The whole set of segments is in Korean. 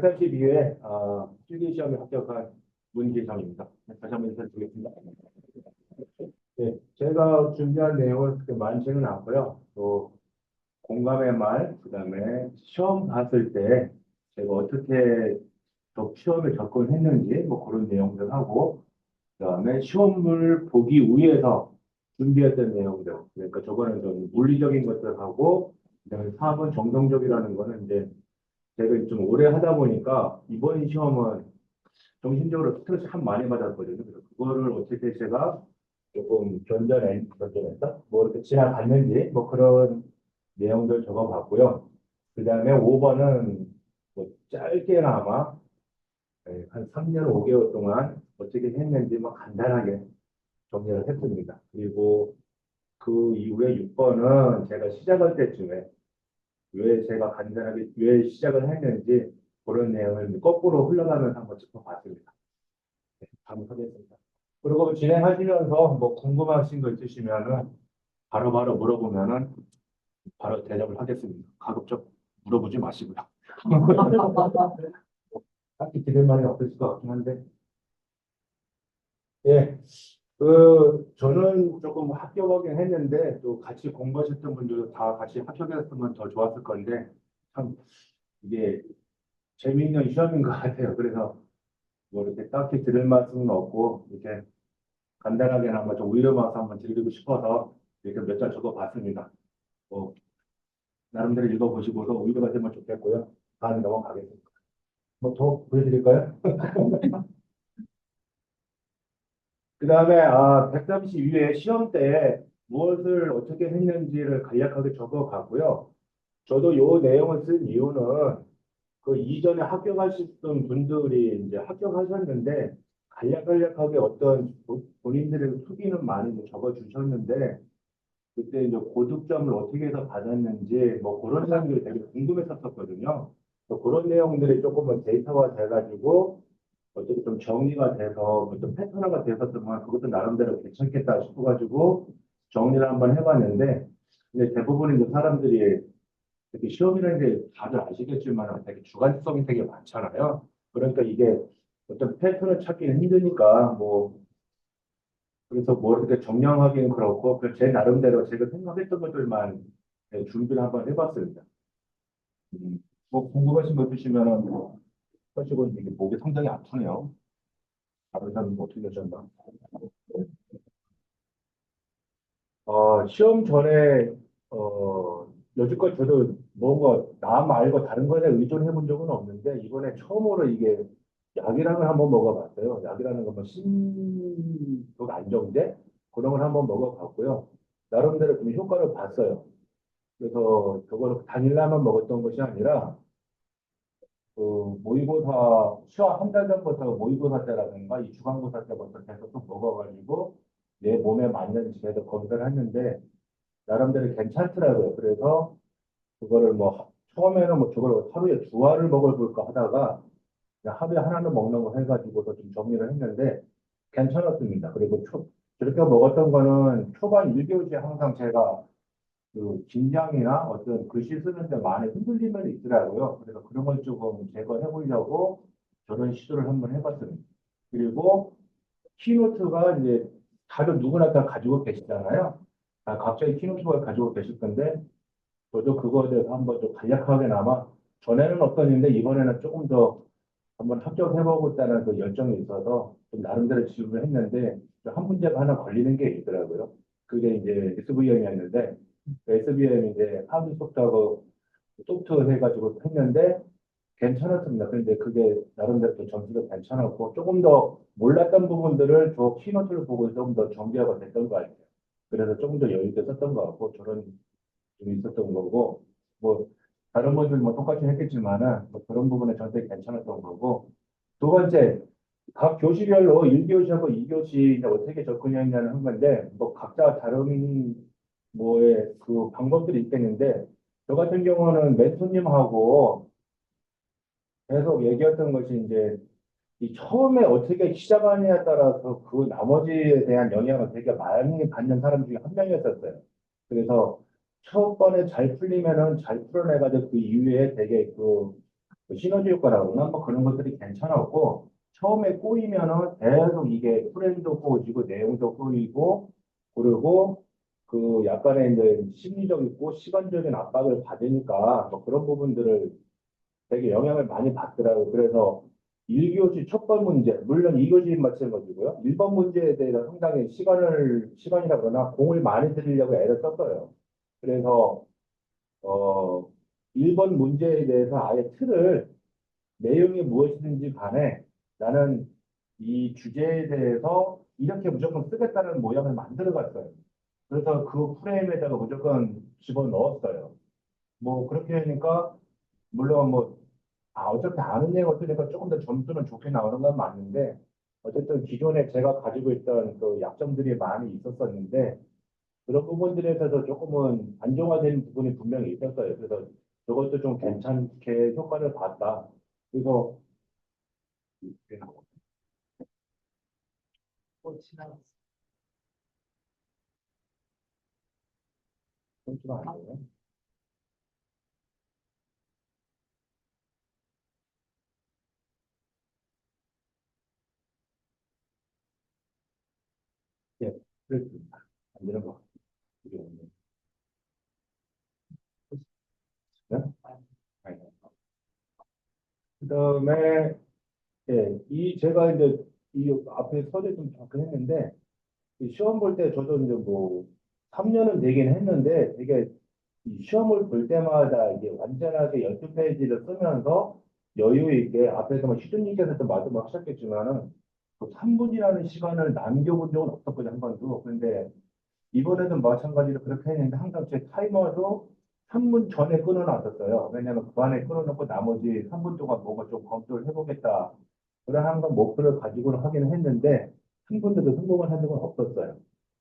132회 필기시험에 합격한 문기성입니다. 다시 한번 인사드리겠습니다. 네, 제가 준비한 내용은 그렇게 많지는 않고요. 또 공감의 말, 그다음에 시험 봤을 때 제가 어떻게 시험에 접근했는지 뭐 그런 내용들 하고, 그다음에 시험을 보기 위해서 준비했던 내용들. 그러니까 저거는 좀 물리적인 것들하고, 그다음에 4번 정성적이라는 거는 이제 제가 좀 오래 하다 보니까 이번 시험은 정신적으로 스트레스 참 많이 받았거든요. 그래서 그거를 어떻게 제가 조금 견뎌냈다? 뭐 이렇게 지나갔는지 뭐 그런 내용들 적어봤고요. 그 다음에 5번은 뭐 짧게나마 한 3년 5개월 동안 어떻게 했는지 뭐 간단하게 정리를 했습니다. 그리고 그 이후에 6번은 제가 시작할 때쯤에 왜 제가 간단하게 왜 시작을 했는지 그런 내용을 거꾸로 흘러가면서 한번 짚어봤습니다. 네, 다음 하겠습니다. 그리고 진행하시면서 뭐 궁금하신 거 있으시면은 바로바로 물어보면은 바로 대답을 하겠습니다. 가급적 물어보지 마시고요. 딱히 드릴 말이 없을 것 같긴 한데. 예, 저는 조금 합격하긴 했는데 또 같이 공부하셨던 분들도 다 같이 합격했으면 더 좋았을 건데 참 이게 재미있는 시험인 것 같아요. 그래서 뭐 이렇게 딱히 들을 말씀은 없고 이렇게 간단하게나마 좀 위로마서 한번 드리고 싶어서 이렇게 몇 장 적어봤습니다. 뭐 나름대로 읽어보시고도 위로가 되면 좋겠고요. 다음 넘어가겠습니다. 뭐 더 보여드릴까요? 그 다음에 132회 시험 때 무엇을 어떻게 했는지를 간략하게 적어봤고요. 저도 요 내용을 쓴 이유는 그 이전에 합격하셨던 분들이 이제 합격하셨는데 간략간략하게 어떤 본인들의 후기는 많이 이제 적어주셨는데 그때 이제 고득점을 어떻게 해서 받았는지 뭐 그런 사람들이 되게 궁금했었거든요. 그런 내용들이 조금은 데이터화 돼가지고 어떻게 좀 정리가 돼서 좀 패턴화가 됐었으면 그것도 나름대로 괜찮겠다 싶어가지고 정리를 한번 해봤는데 근데 대부분 이제 사람들이 특히 시험이라는 게 다들 아시겠지만 되게 주관성이 되게 많잖아요. 그러니까 이게 어떤 패턴을 찾기는 힘드니까 뭐 그래서 뭐 이렇게 정량하기는 그렇고 제 나름대로 제가 생각했던 것들만 준비를 한번 해봤습니다. 뭐 궁금하신 거 있으시면은 뭐 하시고 이게 목이 상당히 아프네요. 다른 사람은 어떻게 하셨나? 시험 전에 여지껏 저도 뭔가 나 말고 다른 것에 의존해 본 적은 없는데 이번에 처음으로 이게 약이라는 걸 한번 먹어봤어요. 약이라는 건뭐 심도 안정제 그런 걸 한번 먹어봤고요. 나름대로 좀 효과를 봤어요. 그래서 그거를 당일날만 먹었던 것이 아니라 그 모의고사 시험 한 달 전부터 모의고사 때라든가 이 주간고사 때부터 계속 좀 먹어가지고 내 몸에 맞는지 계속 검사를 했는데 나름대로 괜찮더라고요. 그래서 그거를 뭐 처음에는 뭐 저걸 하루에 두 알을 먹어볼까 하다가 그냥 하루에 하나는 먹는 거 해가지고서 좀 정리를 했는데 괜찮았습니다. 그리고 저렇게 먹었던 거는 초반 1교시에 항상 제가 그 긴장이나 어떤 글씨 쓰는데 많이 흔들림이 있더라고요. 그래서 그런 걸 조금 제거해 보려고 저런 시도를 한번 해봤습니다. 그리고 키노트가 이제 다들 누구나 다 가지고 계시잖아요. 갑자기 키노트가 가지고 계실 건데 저도 그거에 대해서 한번 좀 간략하게나마 전에는 없었는데 이번에는 조금 더 한번 합격해보고 있다는 그 열정이 있어서 좀 나름대로 지원을 했는데 한 문제가 하나 걸리는 게 있더라고요. 그게 이제 SVM이었는데 SVM 이제 하드 소프트하고 소프트 해가지고 했는데 괜찮았습니다. 그런데 그게 나름대로 또 점수도 괜찮았고 조금 더 몰랐던 부분들을 저 키노트를 보고 조금 더 정비하고 됐던 것 같아요. 그래서 조금 더 여유 있게 썼던 것 같고 저런 좀 있었던 거고 뭐 다른 분들 뭐 똑같이 했겠지만은 뭐 그런 부분에 전체 괜찮았던 거고 두 번째 각 교시별로 1교시하고 2교시 어떻게 접근했냐는 건데 뭐 각자 다른 뭐의 그 방법들이 있겠는데 저 같은 경우는 멘토님하고 계속 얘기했던 것이 이제 이 처음에 어떻게 시작하느냐에 따라서 그 나머지에 대한 영향을 되게 많이 받는 사람 중에 한 명이었었어요. 그래서 첫 번에 잘 풀리면은 잘 풀어내가지고 그 이후에 되게 그 뭐 시너지 효과라고 그러나 뭐 그런 것들이 괜찮았고 처음에 꼬이면은 계속 이게 프레임도 꼬이고 내용도 꼬이고 그리고 그 약간의 이제 심리적이고 시간적인 압박을 받으니까 뭐 그런 부분들을 되게 영향을 많이 받더라고요. 그래서 1교시 첫 번 문제, 물론 2교시 마찬가지고요. 1번 문제에 대해서 상당히 시간이라 그러나 공을 많이 들이려고 애를 썼어요. 그래서, 어, 1번 문제에 대해서 아예 틀을 내용이 무엇이든지 간에 나는 이 주제에 대해서 이렇게 무조건 쓰겠다는 모양을 만들어 갔어요. 그래서 그 프레임에다가 무조건 집어 넣었어요. 뭐 그렇게 하니까 물론 뭐 어차피 아는 얘기가 없으니까 조금 더 점수는 좋게 나오는 건 맞는데 어쨌든 기존에 제가 가지고 있던 그 약점들이 많이 있었었는데 그런 부분들에 있어서 조금은 안정화된 부분이 분명히 있었어요. 그래서 저것도 좀 괜찮게 효과를 봤다. 그래서 뭐 지나갔어. 점수가 안 돼요. 예, 그렇습니다. 안 되는 것 같아요. 네? 그다음에 예, 이 제가 이제 이 앞에 서류 좀 잠깐 했는데 이 시험 볼 때 저도 이제 뭐 3년은 되긴 했는데 되게 이 시험을 볼 때마다 이게 완전하게 12페이지를 쓰면서 여유 있게 앞에서 뭐 시준님께서도 말씀을 하셨겠지만은 그 3분이라는 시간을 남겨본 적은 없었거든요, 한 번도. 근데 이번에도 마찬가지로 그렇게 했는데 항상 제 타이머도 3분 전에 끊어놨었어요. 왜냐면 그 안에 끊어놓고 나머지 3분 동안 뭔가 좀 검토를 해보겠다. 그런 항상 목표를 가지고 하기는 했는데 한 번도 성공을 한 적은 없었어요.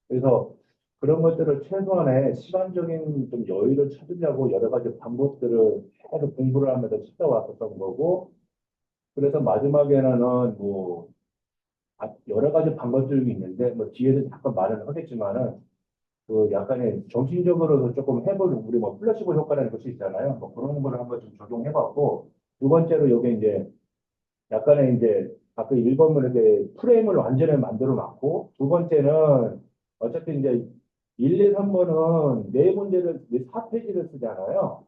그래서 그런 것들을 최소한의 시간적인 좀 여유를 찾으려고 여러 가지 방법들을 계속 공부를 하면서 찾아왔었던 거고 그래서 마지막에는 뭐 여러 가지 방법들이 있는데 뭐 뒤에서 잠깐 말을 하겠지만은 그 약간의 정신적으로도 조금 해볼 우리 뭐 플래시보 효과라는 것이 있잖아요. 뭐 그런 거를 한번 좀 적용해봤고 두 번째로 요게 이제 약간의 이제 아까 1번은 이렇게 프레임을 완전히 만들어 놨고 두 번째는 어차피 이제 1, 2, 3번은 네 문제를 4페이지를 쓰잖아요.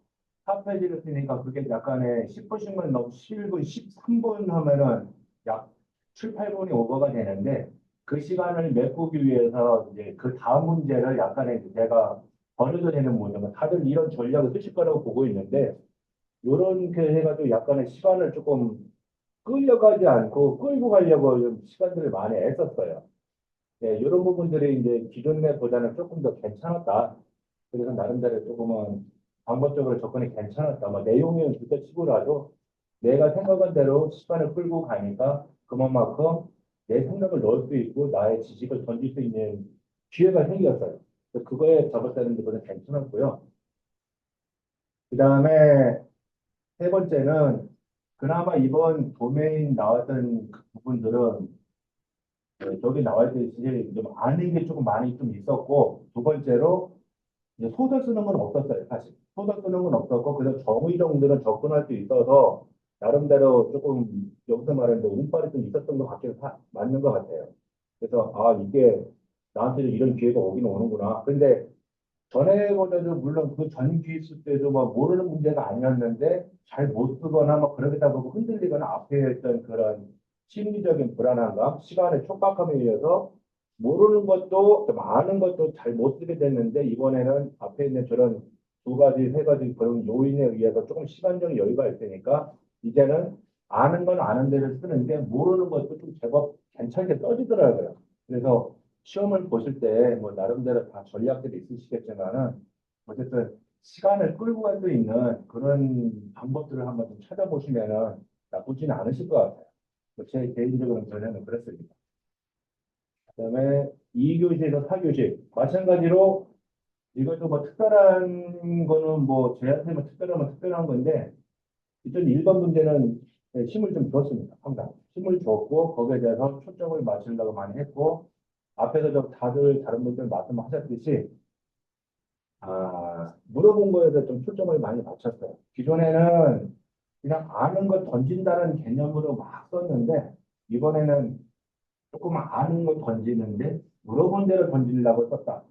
4페이지를 쓰니까 그게 약간의 10분씩만 넘 11분, 13분 하면은 약 7, 8분이 오버가 되는데 그 시간을 메꾸기 위해서 이제 그 다음 문제를 약간의 제가 번역을 되는 문제가 다들 이런 전략을 쓰실 거라고 보고 있는데 요런 그 해가지고 약간의 시간을 조금 끌려가지 않고 끌고 가려고 좀 시간들을 많이 애썼어요. 네, 이런 부분들이 이제 기존 내보다는 조금 더 괜찮았다. 그래서 나름대로 조금은 방법적으로 접근이 괜찮았다. 뭐 내용은 그때 치고라도 내가 생각한 대로 시간을 끌고 가니까 그만큼 내 생각을 넣을 수 있고 나의 지식을 던질 수 있는 기회가 생겼어요. 그래서 그거에 접었다는 데보다 괜찮았고요. 그 다음에 세 번째는 그나마 이번 도메인 나왔던 그 부분들은 저기 나와 있듯이 좀 아는 게 조금 많이 좀 있었고 두 번째로 이제 소설 쓰는 건 없었어요 사실 소설 쓰는 건 없었고 그래서 정의 정도는 접근할 수 있어서 나름대로 조금 여기서 말하는 운빨이 좀 있었던 것 같긴 맞는 것 같아요. 그래서 이게 나한테도 이런 기회가 오긴 오는구나. 근데 전에보다도 물론 그 전 기수 때도 막 모르는 문제가 아니었는데 잘 못 쓰거나 막 그러다 보고 흔들리거나 앞에 있던 그런 심리적인 불안함과 시간의 촉박함에 의해서 모르는 것도 좀 아는 것도 잘 못 쓰게 됐는데 이번에는 앞에 있는 저런 두 가지 세 가지 그런 요인에 의해서 조금 시간적 여유가 있으니까 이제는 아는 건 아는 대로 쓰는데 모르는 것도 좀 제법 괜찮게 써지더라고요. 그래서 시험을 보실 때 뭐 나름대로 다 전략들이 있으시겠지만은 어쨌든 시간을 끌고 갈 수 있는 그런 방법들을 한번 좀 찾아보시면은 나쁘지는 않으실 것 같아요. 제 개인적인 견해는 그렇습니다. 그다음에 2교시에서 4교시 마찬가지로 이것도 뭐 특별한 거는 뭐 저한테는 특별하면 특별한 건데 일단 1번 문제는 힘을 좀 줬습니다. 항상 힘을 줬고 거기에 대해서 초점을 맞추려고 많이 했고 앞에서 좀 다들 다른 분들 말씀하셨듯이 물어본 거에 대해서 좀 초점을 많이 맞췄어요. 기존에는 그냥 아는 거 던진다는 개념으로 막 썼는데 이번에는 조금 아는 거 던지는데 물어본 대로 던지려고 썼다.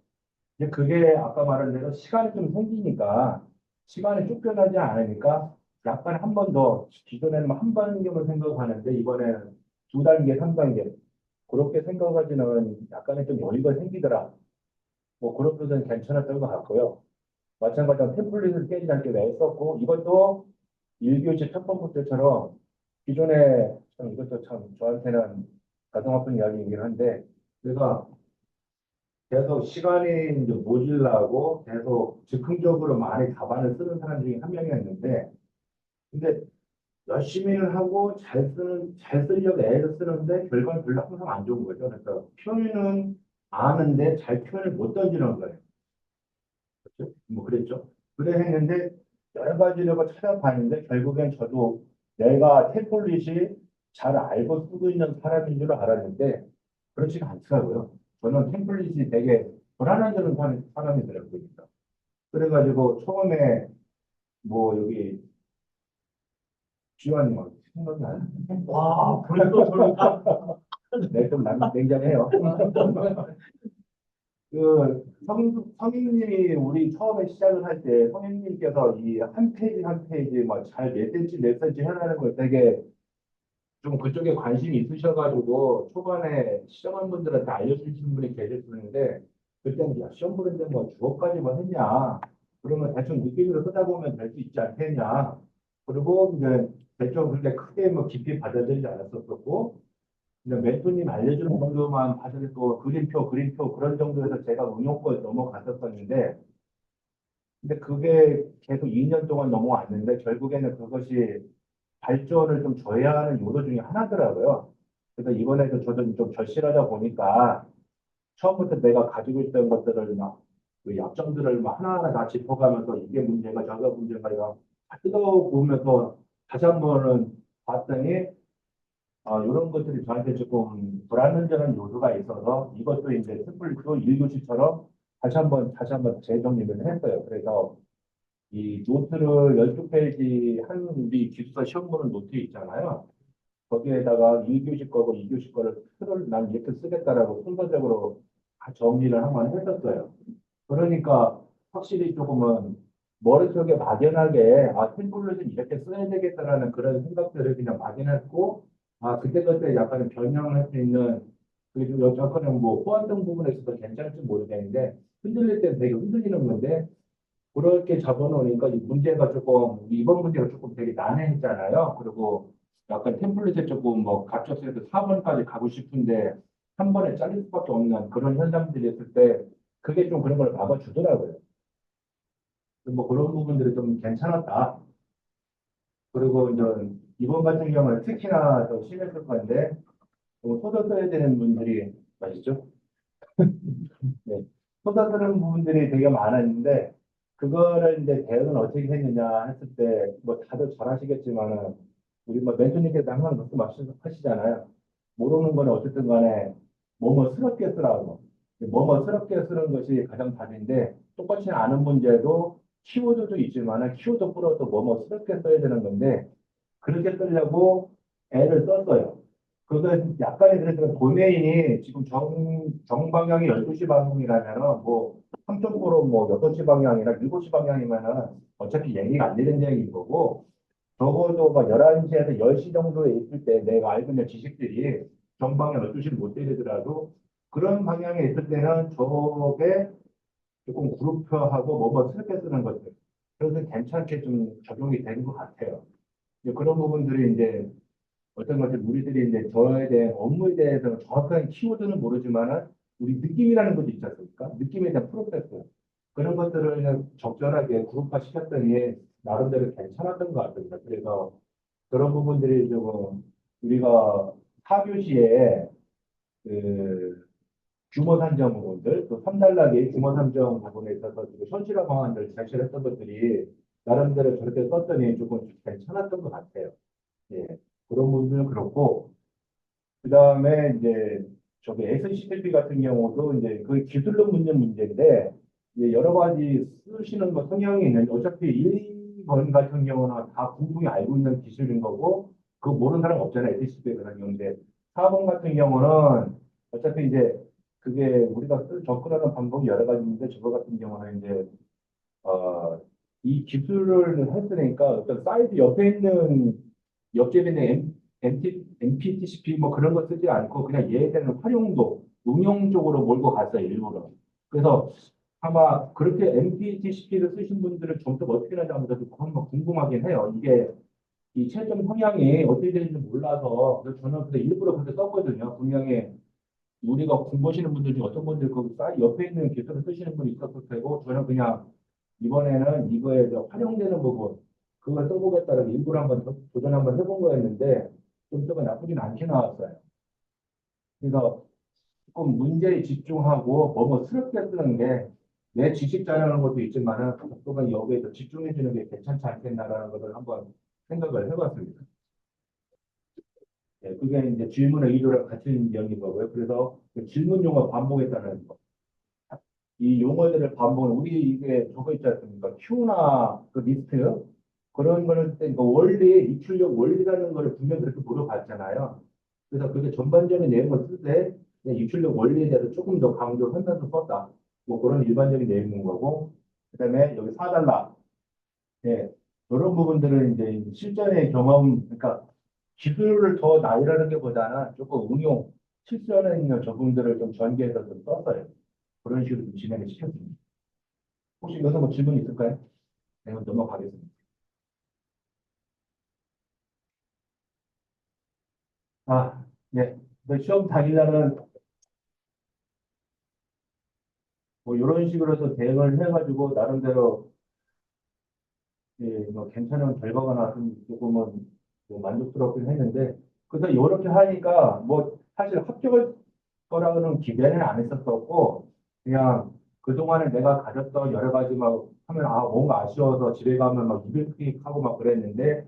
이제 그게 아까 말한 대로 시간이 좀 생기니까 시간이 쫓겨나지 않으니까 약간 한 번 더 기존에는 한 단계만 생각하는데 이번에는 두 단계, 삼 단계 그렇게 생각하지는 약간의 좀 여유가 생기더라. 뭐 그런 부분은 괜찮았던 것 같고요. 마찬가지로 템플릿을 깨지 않게 내 썼고 이것도 1교시 첫 번째 때처럼 기존에 참 이것도 참 저한테는 가슴 아픈 이야기이긴 한데 제가 계속 시간이 이제 모질라고 계속 즉흥적으로 많이 답안을 쓰는 사람 중에 한 명이었는데 근데 열심히는 하고 잘 쓰려고 애를 쓰는데 결과는 별로 항상 안 좋은 거죠. 그래서 표현은 아는데 잘 표현을 못 던지는 거예요. 그렇죠? 뭐 그랬죠. 그래 했는데 여러 가지를 찾아봤는데 결국엔 저도 내가 태블릿이 잘 알고 쓰고 있는 사람인 줄 알았는데 그렇지가 않더라고요. 저는 템플릿이 되게 불안한 그런 사람이더라고요. 그러니까. 그래가지고 처음에 뭐 여기 지원이 막 생각이 안 나요. 와, 벌써 저런가? 네, 좀 냉정해요. 그 성인님이 우리 처음에 시작을 할 때 성인님께서 이 한 페이지 한 페이지 막잘 몇 센치 해나가는 걸 되게 좀 그쪽에 관심이 있으셔가지고 초반에 시작한 분들한테 알려주신 분이 계셨는데 그때는 야 시험 보는데 뭐 주어까지만 했냐 그러면 대충 느낌으로 쓰다 보면 될 수 있지 않겠냐 그리고 이제 대충 그렇게 크게 뭐 깊이 받아들이지 않았었고 그냥 멘토님 알려주는 정도만 받아들고 그림표 그런 정도에서 제가 응용권 넘어갔었었는데 근데 그게 계속 2년 동안 넘어왔는데 결국에는 그것이 발전을 좀 줘야 하는 요소 중에 하나더라고요. 그래서 이번에도 저도 좀 절실하다 보니까 처음부터 내가 가지고 있던 것들을 막, 그 약점들을 막 하나하나 다 짚어가면서 이게 문제가 저거 문제가 이거 다 뜯어보면서 다시 한 번은 봤더니 이런 것들이 저한테 조금 불안정한 요소가 있어서 이것도 이제 스플릿도 1교시처럼 다시 한번 재정립을 했어요. 그래서 이 노트를 12페이지 한 우리 기숙사 시험 보는 노트 있잖아요. 거기에다가 1교시 거고 2교시 거를 틀을 난 이렇게 쓰겠다라고 순서적으로 다 정리를 한번 했었어요. 그러니까 확실히 조금은 머릿속에 막연하게 템플릿은 이렇게 써야 되겠다라는 그런 생각들을 그냥 막연했고 그때그때 약간 변형할 수 있는 그리고 약간은 뭐 호환등 부분에서도 괜찮을지 모르겠는데 흔들릴 때는 되게 흔들리는 건데 그렇게 잡아놓으니까 이 문제가 조금 이번 문제가 조금 되게 난해했잖아요. 그리고 약간 템플릿에 조금 뭐 갇혔을 때 4번까지 가고 싶은데 한 번에 잘릴 수밖에 없는 그런 현상들이 있을 때 그게 좀 그런 걸 막아주더라고요. 뭐 그런 부분들이 좀 괜찮았다. 그리고 이제 이번 같은 경우는 특히나 더 심했을 건데 소설 써야 되는 분들이 맞죠? 네. 쏟아지는 부분들이 되게 많았는데 그거를 이제 대응을 어떻게 했느냐 했을 때 뭐 다들 잘 아시겠지만은 우리 뭐 멘토님께서 항상 말씀하시잖아요. 모르는 거는 어쨌든 간에 뭐뭐스럽게 쓰라고. 뭐뭐스럽게 쓰는 것이 가장 답인데 똑같이 아는 문제도 키워드도 있지만은 키워드 풀어도 뭐뭐스럽게 써야 되는 건데 그렇게 쓰려고 애를 썼어요. 그건 약간의 그래서 도메인이 지금 정방향이 12시 방향이라면은 뭐 3.9로 뭐 8시 방향이나 7시 방향이면은 어차피 얘기가 안 되는 얘기인 거고 적어도 막 11시에서 10시 정도에 있을 때 내가 알고 있는 지식들이 정방향 12시를 못 때리더라도 그런 방향에 있을 때는 저게 조금 그룹화하고 뭐뭐 스럽게 쓰는 것들. 그래서 괜찮게 좀 적용이 되는 것 같아요. 이제 그런 부분들이 이제 어떤 것들 우리들이 이제 저에 대한 업무에 대해서 정확한 키워드는 모르지만은 우리 느낌이라는 것도 있지 않습니까? 느낌에 대한 프로세스 그런 것들을 그냥 적절하게 그룹화 시켰더니 나름대로 괜찮았던 것 같습니다. 그래서 그런 부분들이 조금 우리가 4교시에 그 규모 산정 부분들, 또 3단락의 규모 산정 부분에 있어서 지금 현실화 방안을 제시했던 것들이 나름대로 저렇게 썼더니 조금 괜찮았던 것 같아요. 예, 그런 부분은 그렇고, 그 다음에 이제 저기 SCP 같은 경우도 이제 그 기술로 묻는 문제인데 이제 여러 가지 쓰시는 뭐 성향이 있는데 어차피 3번 같은 경우는 다 공통이 알고 있는 기술인 거고, 그거 모르는 사람 없잖아요. SCP 같은 경우인데, 4번 같은 경우는 어차피 이제 그게 우리가 접근하는 방법이 여러 가지인데, 저거 같은 경우는 이제, 이 기술을 했으니까 어떤 사이트 옆에 있는, 옆집에 있는 MPTCP 뭐 그런 거 쓰지 않고 그냥 얘네들은 활용도, 응용 쪽으로 몰고 갔어요, 일부러. 그래서 아마 그렇게 MPTCP를 쓰신 분들은 점수가 어떻게 나는지 한번 궁금하긴 해요. 이게 이 채점 성향이 어떻게 되는지 몰라서 그래서 저는 근데 일부러 그렇게 썼거든요. 분명히 우리가 공부하시는 분들 중에 어떤 분들 그 사이 옆에 있는 기술을 쓰시는 분이 있었을 테고 저는 그냥 이번에는 이거에 활용되는 부분 그걸 써보겠다는 일부러 한번 도전 한번 해본 거였는데 점수가 나쁘진 않게 나왔어요. 그래서 조금 문제에 집중하고 뭐뭐스럽게 쓰는 게 내 지식 자랑하는 것도 있지만은 또한 여기에서 집중해 주는 게 괜찮지 않겠나라는 것을 한번 생각을 해봤습니다. 예, 그게 이제 질문의 의도랑 같은 내용인 거고요. 그래서 그 질문 용어 반복했다는 거. 이 용어들을 반복은 우리 이게 저거 있지 않습니까? Q나 그 리스트 그런 거는 그 원리 입출력 원리라는 거를 분명 그렇게 물어봤잖아요. 그래서 그게 전반적인 내용을 쓸 때 입출력 원리에 대해서 조금 더 강조하면서 썼다. 뭐 그런 일반적인 내용인 거고 그다음에 여기 4달러 예, 이런 부분들은 이제 실전의 경험 그러니까 기술을 더 나열하는 게 보다는 조금 응용 실전에 있는 적응들을 좀 전개해서 좀 썼어요. 그런 식으로 좀 진행을 시켰습니다. 혹시 여기서 뭐 질문 있을까요? 네, 넘어가겠습니다. 네. 시험 당일날은 뭐 이런 식으로 해서 대응을 해가지고 나름대로 예, 뭐 괜찮은 결과가 나왔으면 조금은 뭐 만족스럽긴 했는데 그래서 이렇게 하니까 뭐 사실 합격을 거라고는 기대는 안 했었었고 그냥 그동안에 내가 가졌던 여러 가지 막 하면 뭔가 아쉬워서 집에 가면 막 이불킥하고 막 그랬는데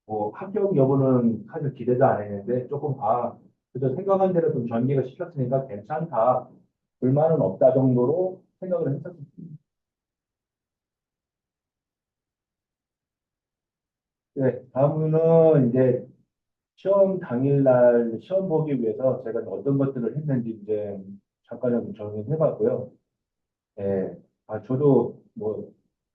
뭐 합격 여부는 사실 기대도 안 했는데 조금 그래도 생각한 대로 좀 전개가 시켰으니까 괜찮다. 불만은 없다 정도로 생각을 했었습니다. 네, 다음은 이제 시험 당일날 시험 보기 위해서 제가 어떤 것들을 했는지 이제 잠깐 정리해봤고요. 예, 저도 뭐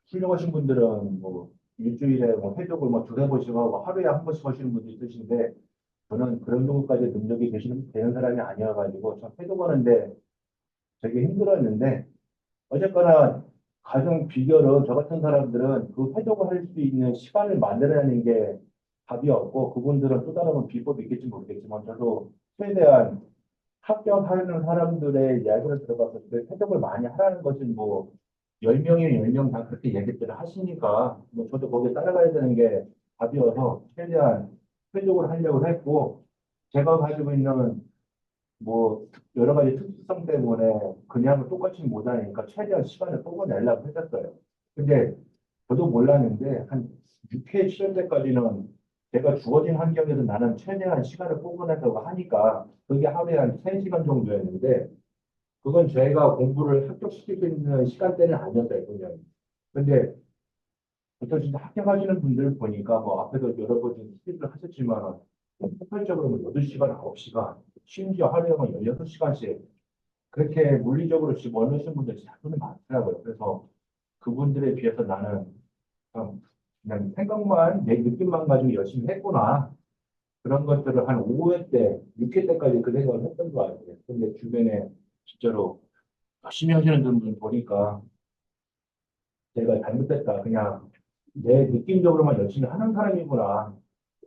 훌륭하신 분들은 뭐 일주일에 뭐 회독을 뭐 두세 번씩 하고 하루에 한 번씩 하시는 분도 있으신데 저는 그런 정도까지 능력이 되는 사람이 아니어가지고 참 회독하는데 되게 힘들었는데 어쨌거나 가장 비결은 저 같은 사람들은 그 회독을 할 수 있는 시간을 만들어내는 게 답이었고 그분들은 또 다른 비법이 있겠지 모르겠지만 저도 최대한 합격하는 사람들의 이야기를 들어봤을 때 회독을 많이 하라는 것은 뭐 10명이면 10명 다 그렇게 얘기들을 하시니까 뭐 저도 거기에 따라가야 되는 게 답이어서 최대한 회독을 하려고 했고 제가 가지고 있는 뭐 여러 가지 특수성 때문에 그냥 똑같이 못하니까 최대한 시간을 뽑아내려고 했었어요. 근데 저도 몰랐는데 한 6회, 7회 때까지는 제가 주어진 환경에서 나는 최대한 시간을 뽑아내려고 하니까 그게 하루에 한 3시간 정도였는데 그건 저희가 공부를 합격시킬 수 있는 시간대는 아니었어요, 분명히. 근데 보통 진짜 합격하시는 분들 보니까 뭐 앞에서 여러 번 스피드를 하셨지만 폭발적으로 뭐 8시간, 9시간, 심지어 하루에 뭐 16시간씩 그렇게 물리적으로 집어넣으신 분들이 자주는 많더라고요. 그래서 그분들에 비해서 나는 그냥 생각만, 내 느낌만 가지고 열심히 했구나. 그런 것들을 한 5회 때, 6회 때까지 그 생각을 했던 것 같아요. 근데 주변에 진짜로 열심히 하시는 분들 보니까 내가 잘못됐다. 그냥 내 느낌적으로만 열심히 하는 사람이구나.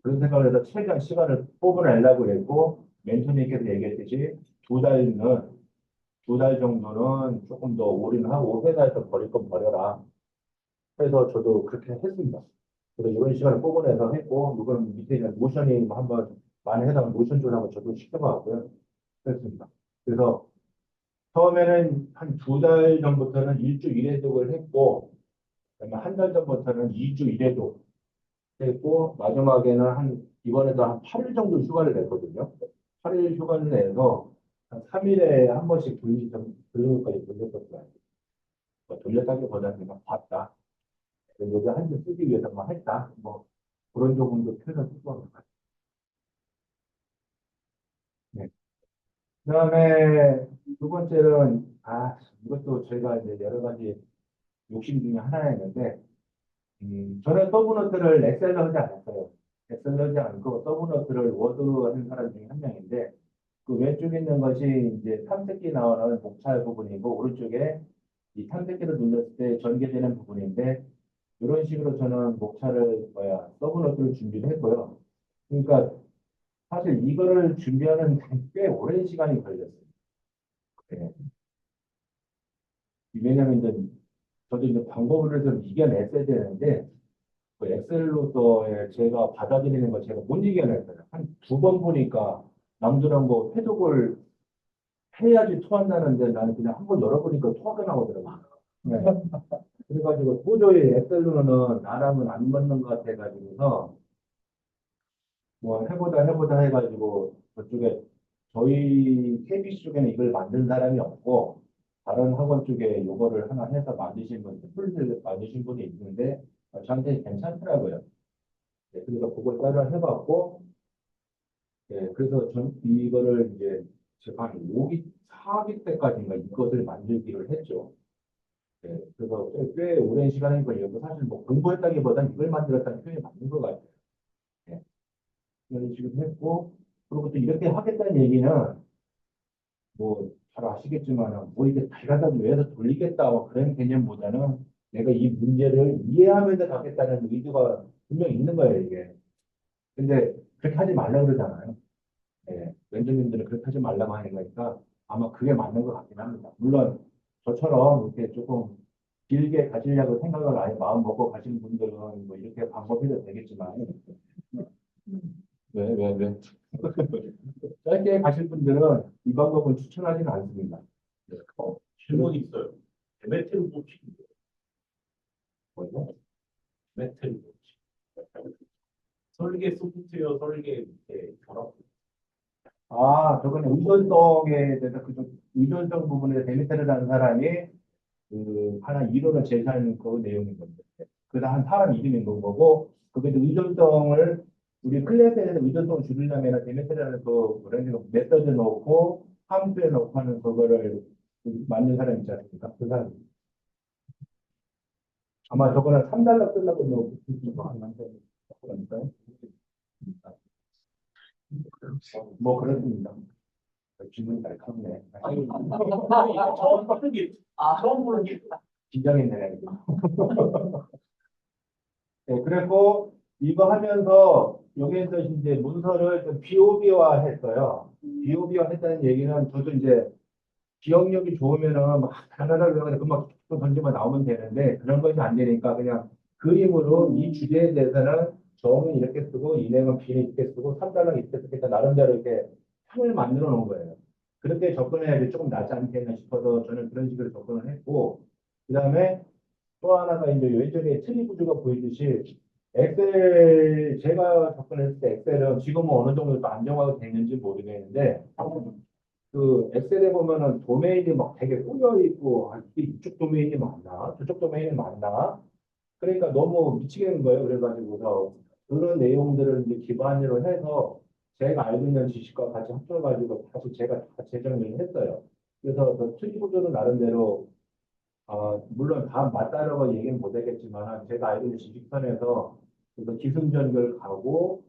그런 생각을 해서 최대한 시간을 뽑아내려고 했고, 멘토님께서 얘기했듯이 2달은, 2달 정도는 조금 더 올인하고 회사에서 버릴 건 버려라. 그래서 저도 그렇게 했습니다. 그래서 이런 시간을 뽑아내서 했고, 이건 밑에 있는 모션이 뭐 한번 많이 해서 모션 조사을 저도 시켜봤고요. 그랬습니다. 그래서 처음에는 한 2달 전부터는 일주 일회독을 했고, 그다음에 한 달 전부터는 2주 일회독 했고, 마지막에는 이번에도 한 8일 정도 휴가를 냈거든요. 8일 휴가를 내서 한 3일에 한 번씩 돌리는 것까지 돌렸었어요. 돌렸다기보다는 그냥 봤다. 여기 한 줄 쓰기 위해서만 했다. 뭐 그런 조금도 표현을 쓰고 것 같아요. 네. 그다음에 두 번째는 이것도 저희가 이제 여러 가지 욕심 중에 하나였는데 저는 서브노트를 엑셀로 하지 않았어요. 엑셀로 하지 않고 서브노트를 워드로 하는 사람 중에 한 명인데 그 왼쪽에 있는 것이 이제 탐색기 나오는 목차 부분이고 오른쪽에 이 탐색기를 눌렀을 때 전개되는 부분인데 이런 식으로 저는 목차를 서브노트를 준비를 했고요. 그러니까 사실 이거를 준비하는 데 꽤 오랜 시간이 걸렸어요. 네. 왜냐하면 이제 저도 이제 방법을 좀 이겨냈어야 되는데 그 엑셀로서의 제가 받아들이는 걸 제가 못 이겨냈어요. 한 두 번 보니까 남들은 뭐 해독을 해야지 토한다는데 나는 그냥 한 번 열어보니까 토하게 나오더라고요. 네. 그래가지고 도저히 엑셀로는 나랑은 안 맞는 것 같아가지고서 뭐 해보다 해가지고 저쪽에 저희 KBS 쪽에는 이걸 만든 사람이 없고 다른 학원 쪽에 이거를 하나 해서 만드신 분, 풀을 만드신 분이 있는데 저한테 괜찮더라고요. 네, 그래서 그걸 따라 해봤고 그래서 전 이거를 이제 제가 한 5기, 4기 때까지인가 이것을 만들기를 했죠. 그래서 꽤 오랜 시간이 걸렸고 사실 뭐 공부했다기보다는 이걸 만들었다는 표현이 맞는 것 같아요. 네, 그런 식으로 했고 그리고 또 이렇게 하겠다는 얘기는 뭐 잘 아시겠지만은 뭐 이게 달가다 위해서 돌리겠다 뭐 그런 개념보다는 내가 이 문제를 이해하면서 가겠다는 의도가 분명히 있는 거예요 이게. 근데 그렇게 하지 말라 그러잖아요. 왼쪽님들은 그렇게 하지 말라고 하는 거니까 아마 그게 맞는 것 같긴 합니다. 물론 저처럼 이렇게 조금 길게 가시려고 생각을 아예 마음 먹고 가시는 분들은 뭐 이렇게 방법해도 되겠지만 왜? 짧게 가실 분들은 이 방법은 추천하지는 않습니다. 질문이 있어요. 데메트를 고치는 거예요. 데메트를 고치. 설계 소프트웨어 설계 밑에 결합. 저거는 의존성에 대해서 그쪽 의존성 부분에 데미터를 하는 사람이 그 하나 이론을 제시하는 그 내용인 건데 그다 한 사람 이름인 건 거고 그게 이제 의존성을 우리 클래스에서 의존성을 줄이려면 데미터라는 그 뭐라 해야 되나 메서드 넣고 함수에 넣고 하는 그거를 만든 사람 있지 않습니까? 그 사람 아마 저거는 3달러 쓰려고 뭐안 만든 거니까요. 뭐 그렇습니다. 질문이 날카롭네. 아니, 처음 보는 게, 처음 보는 게, 긴장했네. 그래서 이거 하면서 여기에서 이제 문서를 좀 BOB화 했어요. BOB화 했다는 얘기는 저도 이제 기억력이 좋으면은 막 단어를 외우면 금방 툭툭 던지면 나오면 되는데 그런 것이 안 되니까 그냥 그림으로 이 주제에 대해서는 정은 이렇게 쓰고 인행은 비는 이렇게 쓰고 3달러 이렇게 쓰니까 나름대로 이렇게 판을 만들어 놓은 거예요. 그렇게 접근해야지 조금 낫지 않겠나 싶어서 저는 그런 식으로 접근을 했고 그다음에 또 하나가 이제 왼쪽에 트리 구조가 보이듯이 엑셀 제가 접근했을 때 엑셀은 지금은 어느 정도 또 안정화가 됐는지 모르겠는데 그 엑셀에 보면은 도메인이 막 되게 꼬여 있고 이게 이쪽 도메인이 맞나 저쪽 도메인이 맞나 그러니까 너무 미치겠는 거예요. 그래가지고서 그런 내용들을 이제 기반으로 해서 제가 알고 있는 지식과 같이 합쳐가지고 다시 제가 다 재정리를 했어요. 그래서 그 트리 구조는 나름대로 물론 다 맞다라고 얘기는 못하겠지만 제가 알고 있는 지식선에서 그래서 기승전결 가고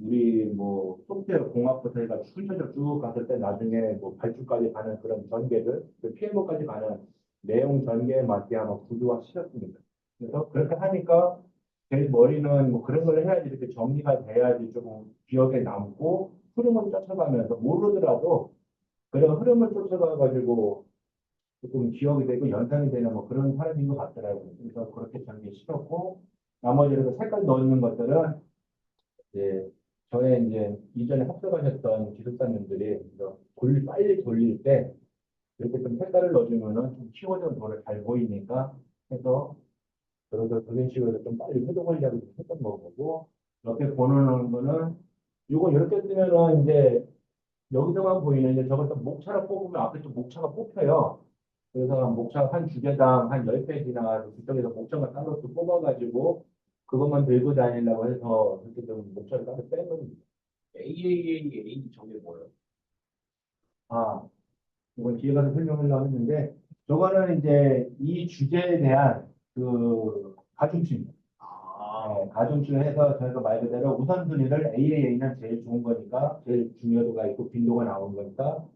우리 뭐 소프트웨어 공학부터 해가 순서대로 쭉 갔을 때 나중에 뭐 발주까지 가는 그런 전개들, 그 PMO까지 가는 내용 전개에 맞게 아마 구조화 시켰습니다. 그래서 그렇게 하니까 제 머리는 뭐 그런 걸 해야지 이렇게 정리가 돼야지 조금 기억에 남고 흐름을 쫓아가면서 모르더라도 그런 흐름을 쫓아가가지고 조금 기억이 되고 연상이 되는 뭐 그런 사람인 것 같더라고요. 그래서 그렇게 전개시켰고 나머지 이렇게 색깔 넣는 것들은 이제 저의 이제 이전에 합격하셨던 기술사님들이 빨리 돌릴 때 이렇게 좀 색깔을 넣어주면은 좀 키워드가 잘 보이니까 해서 그래서 그런 식으로 좀 빨리 회독하려고 했던 거고 이렇게 보는 거는 이거 이렇게 뜨면은 이제 여기서만 보이는 이제 저걸 또 목차로 뽑으면 앞에 또 목차가 뽑혀요. 그래서 목차 한 주제당 한 10페이지나 그쪽에서 목차가 따로 또 뽑아가지고 그것만 들고 다니려고 해서 그렇게 좀 목차를 따로 뺀 겁니다. AAA 저게 뭐예요? 아, 이건 뒤에 가서 설명하려고 했는데 저거는 이제 이 주제에 대한 그 가중치입니다. 아, 네, 가중치를 해서 저희가 말 그대로 우선순위를 AAA는 제일 좋은 거니까 제일 중요도가 있고 빈도가 나오는 거니까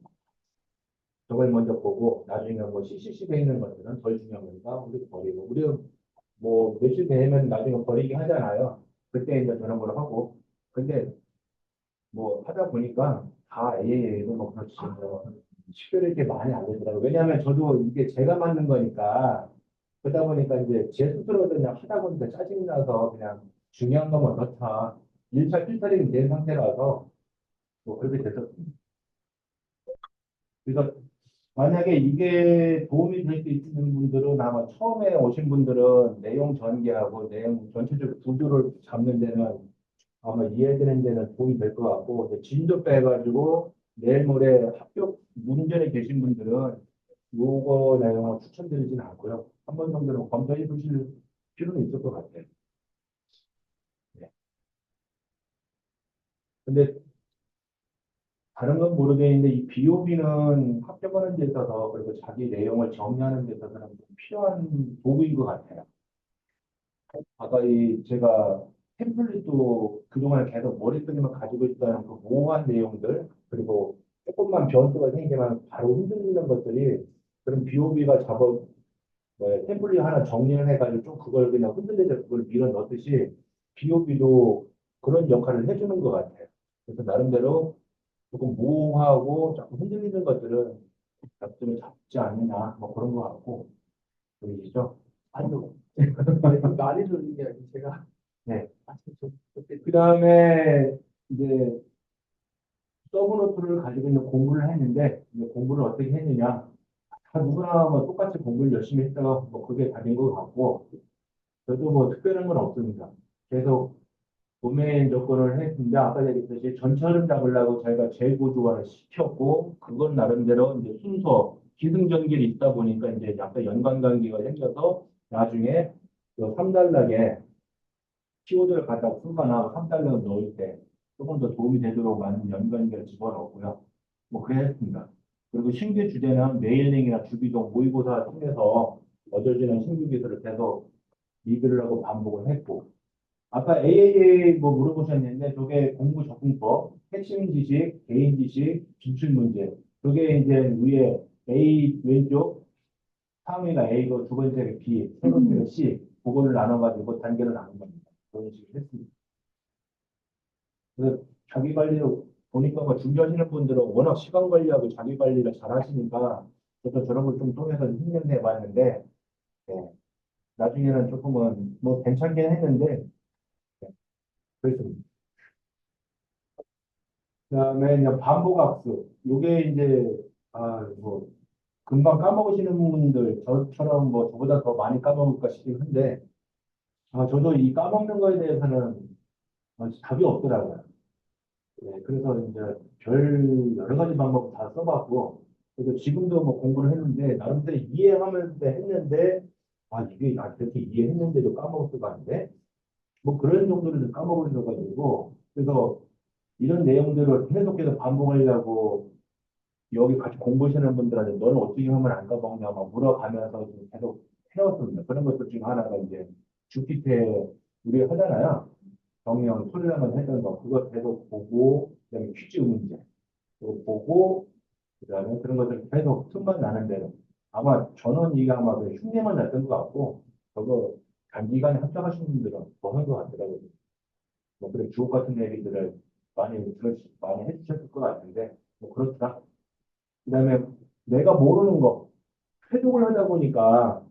저걸 먼저 보고 나중에 뭐 CCC에 있는 것들은 덜 중요한 거니까 우리 버리고 우리 뭐 며칠 되면 나중에 버리기 하잖아요. 그때 이제 저런 걸 하고 근데 뭐 하다 보니까 다 AAA도 뭐 그렇지 뭐 식별이 이렇게 많이 안 되더라고요. 왜냐하면 저도 이게 제가 만든 거니까 그러다 보니까 이제 제 스스로도 그냥 하다 보니까 짜증이 나서 그냥 중요한 것만 넣자. 1차 필터링이 된 상태라서 뭐 그렇게 됐었습니다. 그래서 만약에 이게 도움이 될 수 있는 분들은 아마 처음에 오신 분들은 내용 전개하고 내용 전체적 구조를 잡는 데는 아마 이해되는 데는 도움이 될 것 같고 이제 진도 빼가지고 내일 모레 합격 문전에 계신 분들은 요거 내용을 추천드리진 않고요. 한 번 정도는 검토해 보실 필요는 있을 것 같아요. 네. 근데 다른 건 모르겠는데 이 BOB는 합격하는 데 있어서 그리고 자기 내용을 정리하는 데 있어서는 좀 필요한 도구인 것 같아요. 아까 이 제가 템플릿도 그동안 계속 머릿속에만 가지고 있던 그 모호한 내용들 그리고 조금만 변수가 생기면 바로 흔들리는 것들이 그런 BOB가 잡아 뭐 템플릿 하나 정리를 해가지고 좀 그걸 그냥 흔들리듯 그걸 밀어 넣듯이 BOB도 그런 역할을 해주는 것 같아요. 그래서 나름대로 조금 모호하고 조금 흔들리는 것들은 잡점을 잡지 않느냐 뭐 그런 것 같고 보이시죠? 아니요. 많이 들리는 게 아니고 제가 네. 그때 그 다음에 이제 서브노트를 가지고 있는 공부를 했는데 이제 공부를 어떻게 했느냐 다 누구나 뭐 똑같이 공부를 열심히 했다가 뭐 그게 다인 것 같고 저도 뭐 특별한 건 없습니다. 계속 도메인 조건을 했는데 아까 얘기했듯이 전체 흐름 잡으려고 저희가 재고조화를 시켰고 그건 나름대로 이제 순서 기승전결이 있다 보니까 이제 약간 연관관계가 생겨서 나중에 그 3단락에 키워드를 갖다 쓰거나 3달러 넣을 때 조금 더 도움이 되도록 많은 연관계를 집어넣고요. 뭐 그랬습니다. 그리고 신규 주제는 메일링이나 주기도 모의고사 통해서 얻어지는 신규 기술을 계속 리뷰를 하고 반복을 했고 아까 AAA 뭐 물어보셨는데 저게 공부 접근법, 핵심 지식, 개인 지식, 기출 문제. 그게 이제 위에 A 왼쪽 상위가 A고 두 번째가 B, 세 번째가 C. 그거를 나눠가지고 단계를 나눈 겁니다. 그런 식으로 했습니다. 그래서 자기 관리를 보니까 뭐 준비하시는 분들은 워낙 시간 관리하고 자기 관리를 잘 하시니까 저도 저런 걸 좀 통해서 훈련해 봤는데 네, 나중에는 조금은 뭐 괜찮긴 했는데 네, 그랬습니다. 그다음에 이제 반복학습. 요게 이제 뭐 금방 까먹으시는 분들 저처럼 뭐 저보다 더 많이 까먹을까 싶긴 한데 저도 이 까먹는 거에 대해서는 답이 없더라고요. 네, 그래서 이제 별 여러 가지 방법 다 써봤고, 그래서 지금도 뭐 공부를 했는데, 나름대로 이해하면서 했는데, 이게 그렇게 이해했는데도 까먹을 수가 있네? 뭐 그런 정도로 좀 까먹으셔가지고, 그래서 이런 내용들을 계속해서 반복하려고 여기 같이 공부하시는 분들한테 너는 어떻게 하면 안 까먹냐 막 물어가면서 좀 계속 해왔습니다. 그런 것들 중 하나가 이제 주피테 우리 하잖아요. 정리형 소리라면 했던 거 그거 계속 보고 그다음에 퀴즈 문제 그거 보고 그다음에 그런 것들 계속 틈만 나는 대로 아마 저는 이게 아마 그 흉내만 났던 것 같고 저거 단기간에 합격하신 분들은 더 한 것 같더라고요. 뭐 그런 주옥 같은 얘기들을 많이 해주셨을 것 같은데 뭐 그렇다. 그다음에 내가 모르는 거 회독을 하다 보니까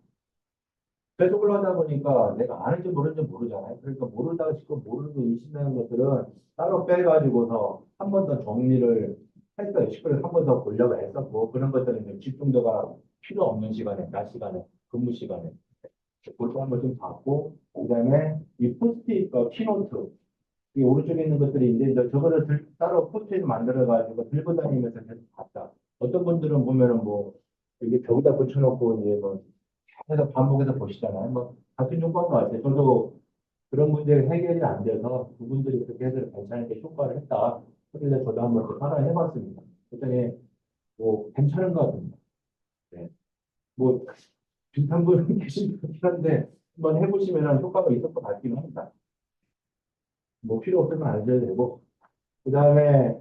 회독을 하다 보니까 내가 아는지 모르는지 모르잖아요. 그러니까 모르다가 지금 모르는 거 의심하는 것들은 따로 빼가지고서 한 번 더 정리를 했어요. 시간을 한 번 더 보려고 했었고 그런 것들은 좀 집중도가 필요 없는 시간에 낮 시간에 근무 시간에 그것도 한번 좀 봤고 그다음에 이 포스트잇 키노트 이 오른쪽에 있는 것들이 이제 저거를 따로 포스트잇 만들어 가지고 들고 다니면서 계속 봤다. 어떤 분들은 보면은 뭐 이게 벽에다 붙여놓고 이제 뭐 계속 반복해서 보시잖아요. 뭐 같은 효과인 것 같아요. 저도 그런 문제가 해결이 안 돼서 그분들이 그렇게 해서 괜찮게 효과를 했다. 그래서 저도 한번 그 하나 해봤습니다. 그랬더니 뭐 괜찮은 것 같습니다. 네. 뭐 비슷한 분 계신 것 같긴 한데 한번 해보시면 효과가 있을 것 같긴 합니다. 뭐 필요 없으면 안 하셔도 되고 그 다음에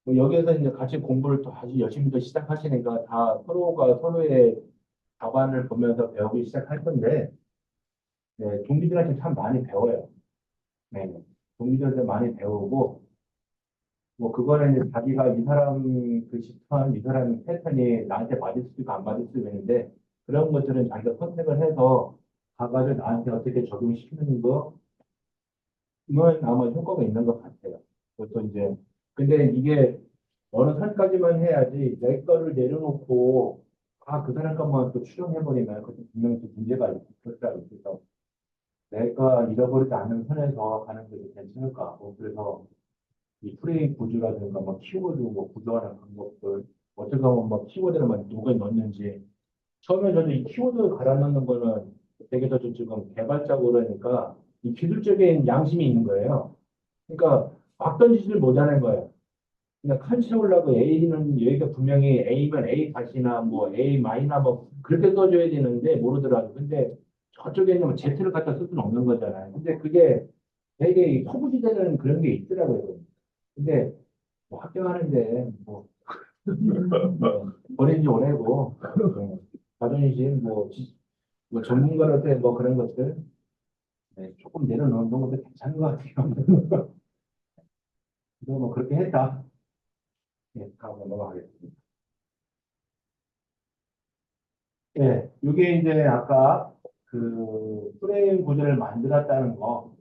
뭐 여기에서 이제 같이 공부를 또 아주 열심히 또 시작하시니까 다 서로가 서로의 답안을 보면서 배우기 시작할 건데 네, 동기들한테 참 많이 배워요. 네. 동기들한테 많이 배우고 뭐 그거는 이제 자기가 이 사람 그 시스템, 이 사람 패턴이 나한테 맞을 수도 있고 안 맞을 수도 있는데 그런 것들은 자기가 선택을 해서 가가지고 나한테 어떻게 적용시키는 거는 아마 효과가 있는 것 같아요. 그래서 이제 근데 이게 어느 선까지만 해야지 내 거를 내려놓고 아, 그 사람 것만 또 추종해버리면 그것도 분명히 또 문제가 있을 수 있어서 내가 잃어버리지 않는 선에서 가는 게 괜찮을 것 같고 그래서 이 프레임 구조라든가 뭐 키워드 뭐 구조하는 방법들 어떻게 하면 뭐 키워드를 막 누가 넣는지 처음에 저도 이 키워드 갈아 넣는 거는 되게 좀 지금 개발자고 그러니까 이 기술적인 양심이 있는 거예요. 그러니까 막 던지지를 못하는 거예요. 그냥 칸 채우려고 A는 여기가 분명히 A면 A 다시나 뭐 A 마이나 뭐 그렇게 써줘야 되는데 모르더라도 근데 저쪽에 있는 뭐 Z를 갖다 쓸 수는 없는 거잖아요. 근데 그게 되게 허구지대는 그런 게 있더라고요. 근데 뭐 합격하는데 뭐 버린 지 오래고 자존심 뭐 전문가로서의 뭐 그런 것들 네, 조금 내려놓는 것도 괜찮은 것 같아요. 그래서 뭐 그렇게 했다. 네, 다음 넘어가겠습니다. 네, 이게 이제 아까 그 프레임 구조를 만들었다는 거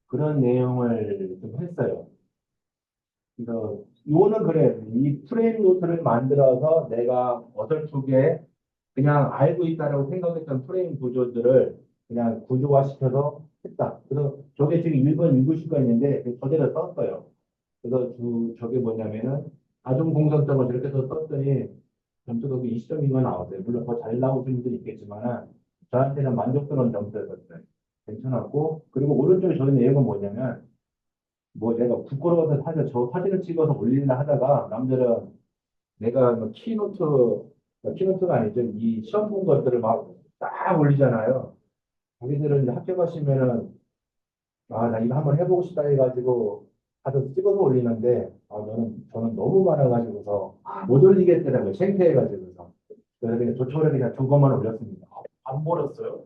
그런 내용을 좀 했어요. 그래서 요거는 그래. 이 프레임 노트를 만들어서 내가 어설프게 그냥 알고 있다라고 생각했던 프레임 구조들을 그냥 구조화시켜서 했다. 그래서 저게 지금 1번 읽으실 거 있는데 저대로 썼어요. 그래서 저게 뭐냐면은 가중공정점을 저렇게 해서 썼더니 점수가 그 20점인가 나왔어요. 물론 더 잘 나오신 분들이 있겠지만 저한테는 만족스러운 점수였었어요. 괜찮았고 그리고 오른쪽에 적은 내용은 뭐냐면 뭐 내가 부끄러워서 사실 저 사진을 찍어서 올리려 하다가 남들은 내가 뭐 키노트가 아니죠. 이 시험 본 것들을 막 딱 올리잖아요. 자기들은 이제 학교 가시면은 아, 나 이거 한번 해보고 싶다 해가지고 다들 찍어서 올리는데 아, 저는 너무 많아가지고서 못 올리겠더라고요. 창피해가지고서. 그래서 그냥 조촐하게 그냥 두 번만 올렸습니다. 안 버렸어요?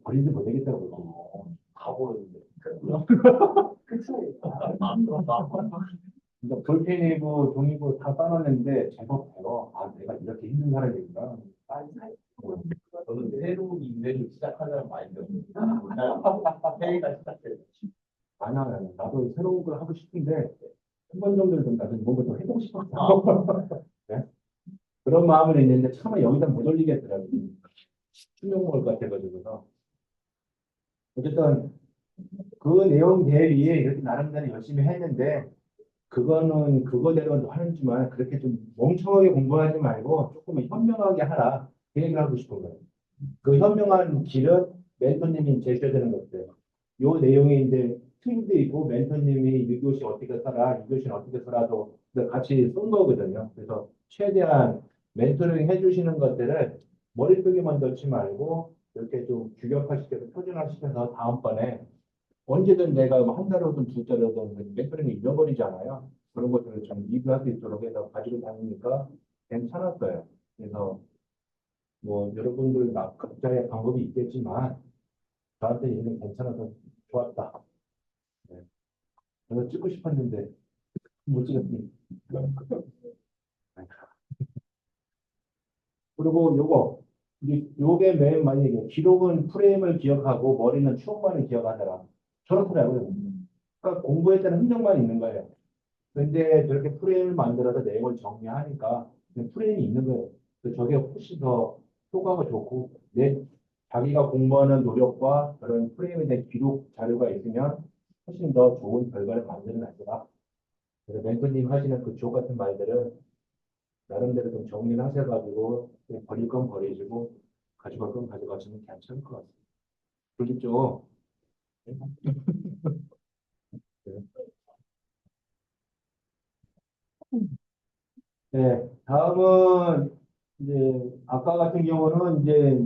버리지 못하겠다고. 다 버렸는데. 그치? 그러니까 볼펜이고 종이고 다 따놨는데 제법 배워. 아, 내가 이렇게 힘든 사람이구나. 아니, 저는 새로운 인생을 시작하려는 마인드였는데, 회의가 시작돼요. 아니야, 나도 새로운 걸 하고 싶은데 한 번 정도는 좀 나도 뭔가 좀 해보고 싶었어. 네? 그런 마음은 있는데 차마 여기다 못 올리겠더라고요. 충격 먹을 것 같아가지고서. 어쨌든 그 내용 대비에 이렇게 나름대로 열심히 했는데 그거는 그거대로 하는지만 그렇게 좀 멍청하게 공부하지 말고 조금 현명하게 하라. 그 얘기를 하고 싶은 거예요. 그 현명한 길은 멘토님이 제시해야 되는 것들. 요 내용이 이제 틀도 있고 멘토님이 1교시 어떻게 써라, 2교시는 어떻게 써라도 같이 쓴 거거든요. 그래서 최대한 멘토링 해주시는 것들을 머릿속에만 넣지 말고 이렇게 좀 규격화시켜서 표준화시켜서 다음번에 언제든 내가 뭐한 달이든 두 달이든 멘토링을 잃어버리잖아요. 그런 것들을 좀 리뷰할 수 있도록 해서 가지고 다니니까 괜찮았어요. 그래서 뭐 여러분들 각자의 방법이 있겠지만 저한테 이는 괜찮아서 좋았다. 네. 저는 찍고 싶었는데 못 찍었으니. 그리고 요게 맨 많이 얘기해요. 기록은 프레임을 기억하고 머리는 추억만을 기억하더라. 저렇더라고요. 그러니까 공부했다는 흔적만 있는 거예요. 근데 저렇게 프레임을 만들어서 내용을 정리하니까 그냥 프레임이 있는 거예요. 그래서 저게 훨씬 더 효과가 좋고 자기가 공부하는 노력과 그런 프레임에 대한 기록 자료가 있으면 훨씬 더 좋은 결과를 만드는 거다. 그래서 멘토님 하시는 그 주옥 같은 말들은 나름대로 좀 정리를 하셔가지고 버릴 건 버리시고 가져갈 건 가져가시면 괜찮을 것 같습니다. 그렇죠? 네, 다음은 이제 아까 같은 경우는 이제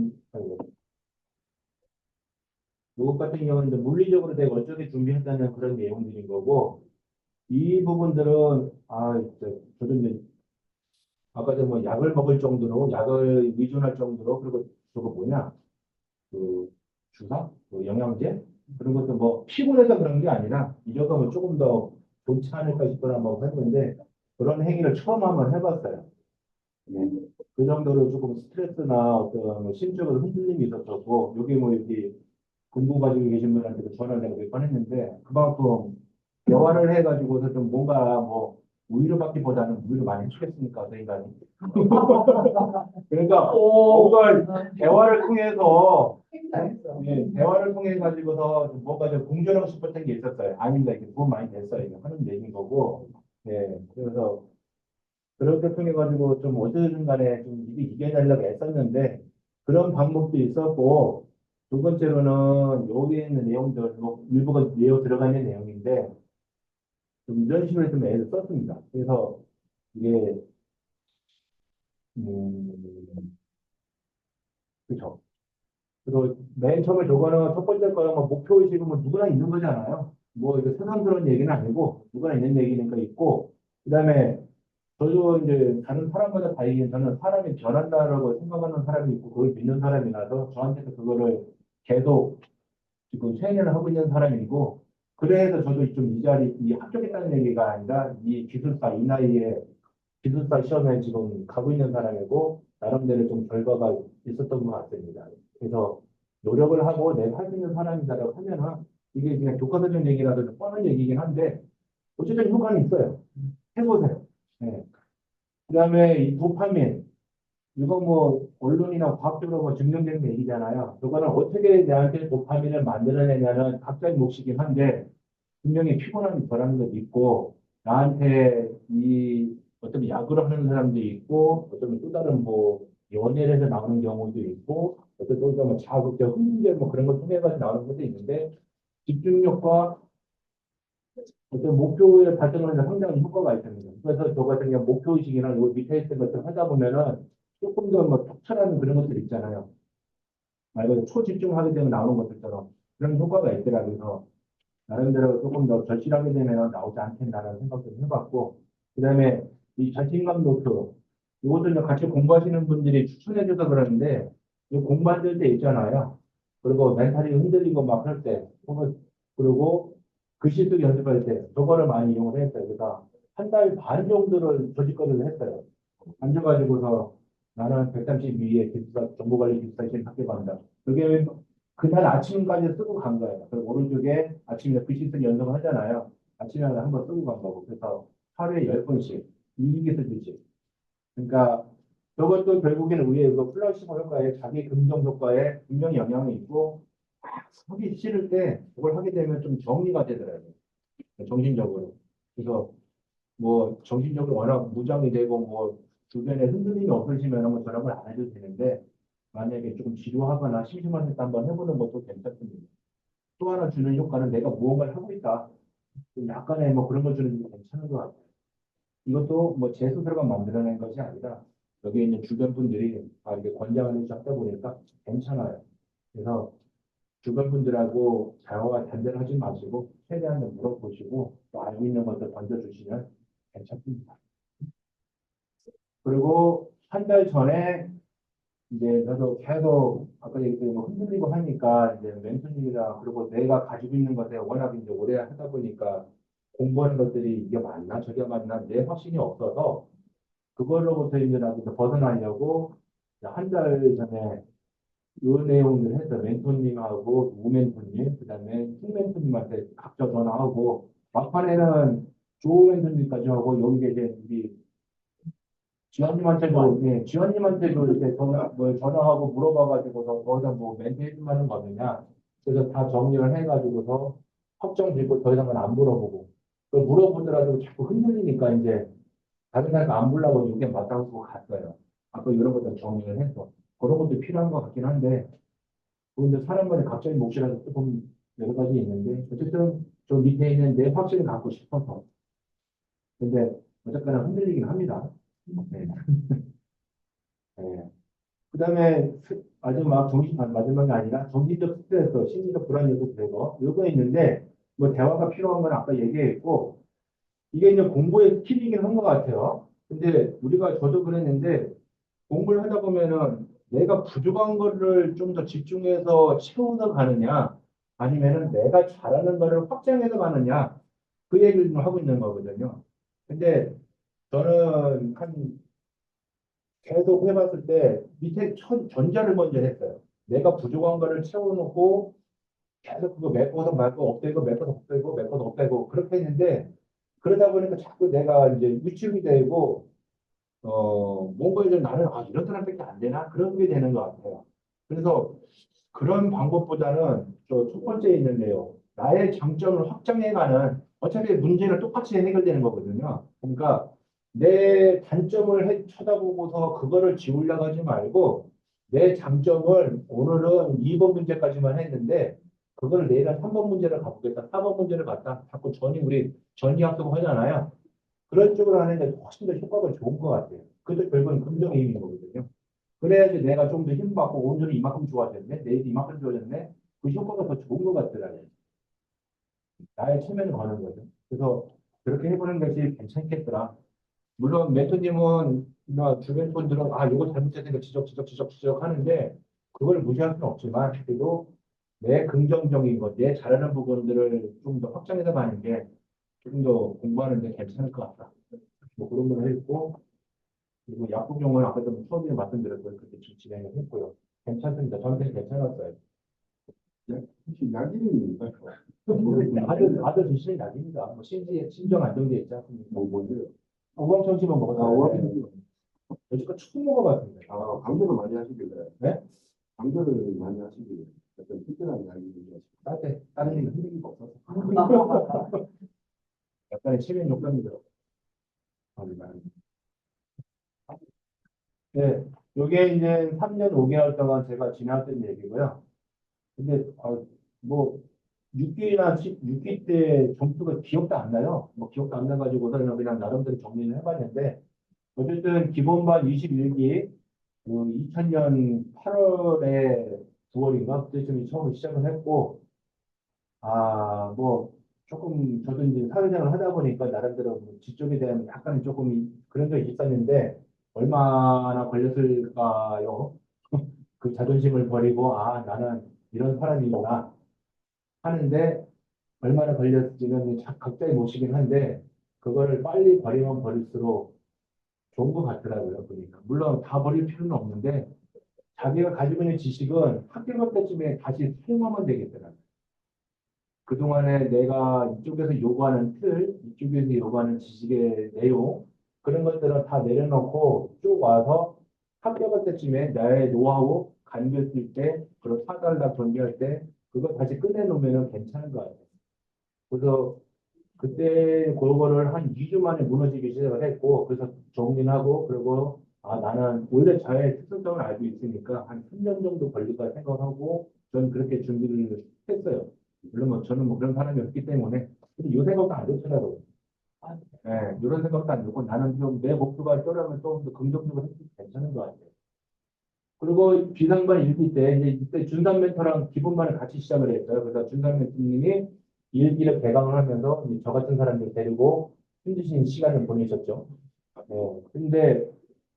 요것 같은 경우는 이제 물리적으로 내가 어떻게 준비했다는 그런 내용들인 거고 이 부분들은 저도 이제 아까 전뭐 약을 먹을 정도로 약을 의존할 정도로 그리고 저거 뭐냐 그 주사, 그 영양제 그런 것도 뭐 피곤해서 그런 게 아니라 이 정도면 조금 더 좋지 않을까 싶어서 한번 했는데 그런 행위를 처음 한번 해봤어요. 네. 그 정도로 조금 스트레스나 어떤 뭐 심적으로 흔들림이 있었었고 여기 뭐 여기 공부 가지고 계신 분한테도 전화를 내가 몇 번 했는데 그만큼 대화를 해가지고서 좀 뭔가 뭐 우위로 받기보다는 무위로 많이 치겠으니까 그 인간이 그러니까 뭔가 대화를 통해서 대화를 통해 가지고서 뭔가 좀 공존하고 싶었던 게 있었어요. 아닌가 이게 도움 많이 됐어요. 이거 하는 얘기인 거고. 예, 그래서 그렇게 통해 가지고 좀 어쨌든 간에 좀 이게 이겨내려고 애썼는데 그런 방법도 있었고 두 번째로는 여기 있는 내용들 뭐 일부가 내용 들어가 있는 내용인데 좀 이런 식으로 좀 애를 썼습니다. 그래서 이게 그죠. 그리고 맨 처음에 저거는 첫 번째 거는 뭐 목표의식은 뭐 누구나 있는 거잖아요. 뭐 이거 새삼스러운 얘기는 아니고 누구나 있는 얘기니까 있고 그다음에 저도 이제 다른 사람마다 다르긴 저는 사람이 변한다라고 생각하는 사람이 있고 그걸 믿는 사람이라서 저한테도 그거를 계속 지금 수행을 하고 있는 사람이고 그래서 저도 좀 이 자리 이 합격했다는 얘기가 아니라 이 기술사 이 나이에 기술사 시험에 지금 가고 있는 사람이고 나름대로 좀 결과가 있었던 것 같습니다. 그래서 노력을 하고 내가 할 수 있는 사람이다라고 하면은 이게 그냥 교과서적 얘기라도 좀 뻔한 얘기긴 한데 어쨌든 효과는 있어요. 해보세요. 네. 그다음에 이 도파민 이거 뭐 언론이나 과학적으로 뭐 증명되는 얘기잖아요. 그거는 어떻게 내한테 도파민을 만들어내냐는 각자의 몫이긴 한데 분명히 피곤함이 덜하는 것도 있고 나한테 이 어떤 약을 하는 사람도 있고 어떤 또 다른 뭐 연애를 해서 나오는 경우도 있고 어떤 또 자극적 흥분제 뭐 그런 걸 통해 가지고 나오는 것도 있는데 집중력과 어떤 목표를 달성하는 데 상당히 효과가 있습니다. 그래서 저 같은 경우 목표의식이나 요 밑에 있는 것들 하다 보면은 조금 더 뭐 톡철하는 그런 것들 있잖아요. 말 그대로 초집중하게 되면 나오는 것들처럼 그런 효과가 있더라고요. 그래서 나름대로 조금 더 절실하게 되면 나오지 않겠나라는 생각도 해봤고, 그 다음에 이 자신감 노트, 이것도 이제 같이 공부하시는 분들이 추천해줘서 그러는데, 이 공부할 때 있잖아요. 그리고 멘탈이 흔들리고 막 할 때, 혹은 그리고 글씨 쓰기 연습할 때, 저거를 많이 이용을 했어요. 그래서 한 달 반 정도를 저직거리를 했어요. 앉아가지고서 나는 132에 기숙사, 정보관리 기숙사 시험 학교 간다. 그게 그날 아침까지 쓰고 간 거예요. 그리고 오른쪽에 아침에 글씨 쓰기 연습을 하잖아요. 아침에 한번 쓰고 간 거고. 그래서 하루에 10번씩, 이기게 쓰듯이. 그러니까 저것도 결국에는 우리의 그 플라시보 효과에 자기 긍정 효과에 분명히 영향이 있고, 하기 싫을 때 그걸 하게 되면 좀 정리가 되더라고요. 정신적으로. 그래서 뭐 정신적으로 워낙 무장이 되고 뭐 주변에 흔들림이 없으시면 뭐 저런 걸 안 해도 되는데 만약에 조금 지루하거나 심심할 때 한번 해보는 것도 괜찮습니다. 또 하나 주는 효과는 내가 무언가를 하고 있다. 좀 약간의 뭐 그런 걸 주는 게 괜찮은 것 같아요. 이것도 뭐 제 스스로가 만들어낸 것이 아니라 여기 있는 주변 분들이 이렇게 권장을 해주셨다 보니까 괜찮아요. 그래서 주변 분들하고 대화와 단절하지 마시고 최대한 물어보시고 또 알고 있는 것들 던져주시면 괜찮습니다. 그리고 한 달 전에 이제 저도 계속 아까 얘기했던 뭐 흔들리고 하니까 이제 멘토님이랑 그리고 내가 가지고 있는 것에 워낙 이제 오래 하다 보니까 공부하는 것들이 이게 맞나 저게 맞나 내 확신이 없어서 그걸로부터 이제 나도 이제 벗어나려고 한 달 전에 요 내용을 해서 멘토님하고 우멘토님 그다음에副멘토님한테 각자 전화하고 막판에는 조 멘토님까지 하고 여기 계신 우리 지원님한테도, 예, 지원님한테도 이렇게 전화하고 물어봐가지고서 거기서 뭐 멘트 해줄 만한 거 없느냐. 그래서 다 정리를 해가지고서 확정 짓고 더 이상은 안 물어보고. 그 물어보더라도 자꾸 흔들리니까 이제 다른 사람 안 불러고 의견 맞다고 갔어요. 아까 이런 것들 정리를 해서 그런 것도 필요한 것 같긴 한데 그런데 사람마다 각자의 몫이라서 조금 여러 가지 있는데 어쨌든 저 밑에 있는 내 확신을 갖고 싶어서 근데 어쨌거나 흔들리긴 합니다. 네. 네. 그다음에 마지막 마지막이 아니라 정신적 스트레스, 심리적 불안도 되고 요거 있는데 뭐 대화가 필요한 건 아까 얘기했고 이게 이제 공부의 스킬이긴 한 것 같아요. 근데 우리가 저도 그랬는데 공부를 하다 보면은 내가 부족한 거를 좀 더 집중해서 채워서 가느냐 아니면은 내가 잘하는 거를 확장해서 가느냐 그 얘기를 좀 하고 있는 거거든요. 근데 저는 한 계속 해봤을 때 밑에 전자를 먼저 했어요. 내가 부족한 거를 채워놓고 계속 그거 메꿔서 말고 없애고 메꿔서 없애고 메꿔서 없애고 그렇게 했는데 그러다 보니까 자꾸 내가 이제 위축이 되고 뭔가 이제 나는 이런 사람밖에 안 되나 그런 게 되는 것 같아요. 그래서 그런 방법보다는 저 첫 번째 있는데요. 나의 장점을 확장해가는 어차피 문제는 똑같이 해결되는 거거든요. 그러니까 내 단점을 쳐다보고서 그거를 지우려고 하지 말고 내 장점을 오늘은 2번 문제까지만 했는데 그걸 내일은 3번 문제를 가보겠다. 4번 문제를 갖다 자꾸 우리 전이 학습 하잖아요. 그런 쪽으로 하는 게 훨씬 더 효과가 좋은 것 같아요. 그것도 결국은 긍정의 힘인 거거든요. 그래야지 내가 좀 더 힘받고 오늘은 이만큼 좋아졌네, 내일 이만큼 좋아졌네. 그 효과가 더 좋은 것 같더라고요. 나의 체면을 거는 거죠. 그래서 그렇게 해보는 것이 괜찮겠더라. 물론 멘토님은 주변 분들은 이거 잘못했으니까 지적 하는데 그걸 무시할 수는 없지만 그래도 내 긍정적인 것, 내 잘하는 부분들을 좀 더 확장해서 가는 게 좀 더 공부하는 데 괜찮을 것 같다. 뭐 그런 걸 했고 그리고 약국용은 아까도 처음에 말씀드렸고요. 그때 좀 진행을 했고요. 괜찮습니다. 저한테 괜찮았어요. 혹시 약 이름이 뭔가요? 다들 드시는 약입니다. 뭐 신정 안정제 있지 않습니까? 뭔데요? 오감청심은 먹었어요. 오감청심. 여지껏 처음 먹어봤습니다. 강조를 많이 하시길래. 네? 강조를 많이 하시길래. 어떤 특별한 이야기를 다른 얘기 흔들리가 없어서. 약간의 체면 욕감이 들어. 네. 요게 이제 3년 5개월 동안 제가 지나왔던 얘기고요. 근데, 뭐, 6기 때 점수가 기억도 안 나요. 뭐, 기억도 안 나가지고서는 그냥 나름대로 정리를 해봤는데, 어쨌든 기본반 21기, 2000년 8월에 9월인가? 그때쯤 처음 시작을 했고, 뭐, 조금, 저도 이제 사회생활 하다 보니까 나름대로 뭐 지적에 대한 약간 조금 그런 적이 있었는데, 얼마나 걸렸을까요? 그 자존심을 버리고, 나는 이런 사람이구나 하는데, 얼마나 걸렸을지는 각자의 몫이긴 한데, 그거를 빨리 버리면 버릴수록 좋은 것 같더라고요. 그러니까. 물론 다 버릴 필요는 없는데, 자기가 가지고 있는 지식은 학교 갈 때쯤에 다시 수용하면 되겠더라고요. 그동안에 내가 이쪽에서 요구하는 이쪽에서 요구하는 지식의 내용, 그런 것들은 다 내려놓고 쭉 와서 학교 갈 때쯤에 나의 노하우, 간겼을 때, 그리고 사달라 전개할 때, 그거 다시 꺼내놓으면 괜찮은 것 같아요. 그래서 그때 그거를 한 2주 만에 무너지기 시작을 했고, 그래서 정리하고, 그리고, 나는 원래 저의 특성을 알고 있으니까 한 3년 정도 걸릴 거라 생각하고, 저는 그렇게 준비를 했어요. 물론 저는 뭐 그런 사람이 없기 때문에, 근데 이 생각도 안 좋더라고요. 네, 이런 생각도 안 들고, 나는 좀 내 목표가 쪼려면 조금 더 긍정적으로 했을 때 괜찮은 것 같아요. 그리고 비상반 1기 때, 이제 이때 준단 멘토랑 기본반을 같이 시작을 했어요. 그래서 준단 멘토님이 1기를 개강을 하면서 이제 저 같은 사람들 데리고 힘드신 시간을 보내셨죠. 근데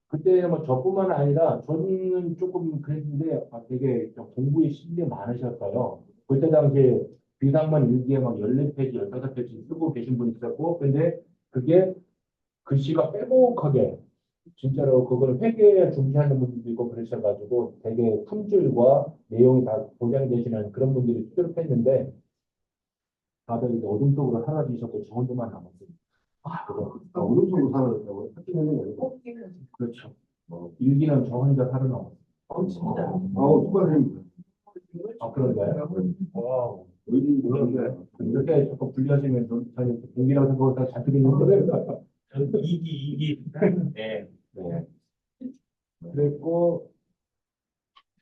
그때 뭐 저뿐만 아니라 저는 조금 그랬는데 되게 좀 공부에 신경이 많으셨어요. 그때 당시에 비상반 1기에 막 14페이지, 15페이지 쓰고 계신 분이 있었고, 근데 그게 글씨가 빼곡하게 진짜로 그걸 회계에 중시하는 분들도 있고 그러셔가지고 되게 품질과 내용이 다 보장이 되시는 그런 분들이 수두룩했는데 다들 이제 어둠 속으로 사라지셨고 저 혼자만 남았습니다. 그래서 오른쪽으로 살아났다고요? 학교는 아니고. 그렇죠. 일기는 저 혼자 살아남았어요. 진짜. 축하드립니다. 그런가요? 와우. 의지 그런데 이렇게 자꾸 분리하시면 저는 동기라고 생각하다 잔뜩 있는데 이기. 네. 네. 그랬고,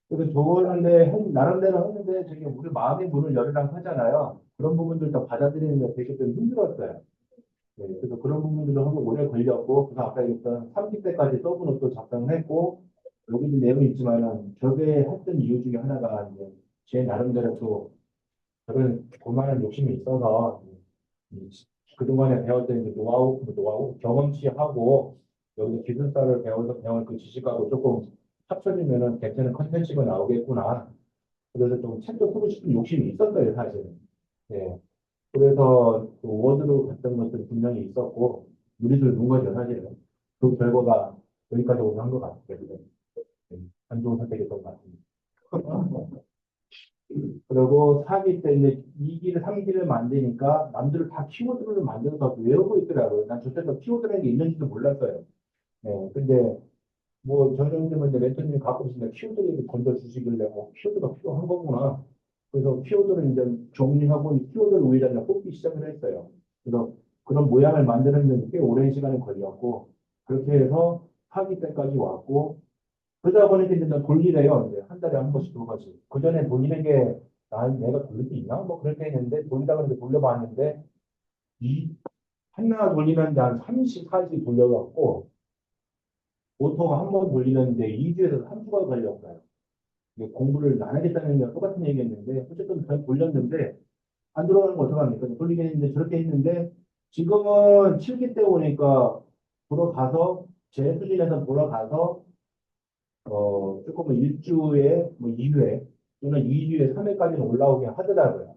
그래서 좋았는데, 나름대로 했는데, 저기 우리 마음의 문을 열으라고 하잖아요. 그런 부분들도 받아들이는 데 되게 좀 힘들었어요. 네, 그래서 그런 부분들도 하고 오래 걸렸고, 그래서 아까 얘기했던 30대까지 서브는 또 작성을 했고, 여기도 내용이 있지만은, 저게 했던 이유 중에 하나가 이제, 제 나름대로 또, 저는 그만한 욕심이 있어서, 이 그동안에 배웠던 이제 노하우, 경험치하고, 여기서 기술사를 배워서 배운 그 지식하고 조금 합쳐지면은 괜찮은 컨텐츠가 나오겠구나. 그래서 좀 책도 쓰고 싶은 욕심이 있었어요, 사실은. 예. 그래서 그 워드로 갔던 것들이 분명히 있었고, 누리들 눈 거죠, 사실은. 그 결과가 여기까지 오고 한 것 같기 때문에, 안 좋은 선택이었던 것 같습니다. 그리고 4기 때 이제 2기를 3기를 만드니까 남들을 다 키워드를 만들어서 외우고 있더라고요. 난 저때도 키워드라는 게 있는지도 몰랐어요. 네, 근데 뭐 전형님은 이제 멘토님이 갖고 있으니까 키워드를 던져주시길래 키워드가 필요한 거구나. 그래서 키워드를 이제 정리하고 이 키워드를 위에다 뽑기 시작을 했어요. 그래서 그런 모양을 만드는 데 꽤 오랜 시간이 걸렸고 그렇게 해서 4기 때까지 왔고 그러다 보니까 이제 돌리래요. 이제 한 달에 한 번씩 두 번씩. 그 전에 돌리는 게 내가 돌릴 수 있나? 뭐 그렇게 했는데 돌리다 그러는데 돌려봤는데 이 하나 돌리는데 한 30, 40 돌려갖고 보통 한 번 돌리는데 2주에서 3주가 걸렸어요. 이게 공부를 안 하겠다는 게 똑같은 얘기였는데 어쨌든 잘 돌렸는데 안 들어가는 거 어떡합니까? 돌리긴 했는데 저렇게 했는데 지금은 7기 때 오니까 돌아가서 제 수준에서 돌아가서 조금은 1주에 뭐 2회 또는 2주에 3회까지는 올라오게 하더라고요.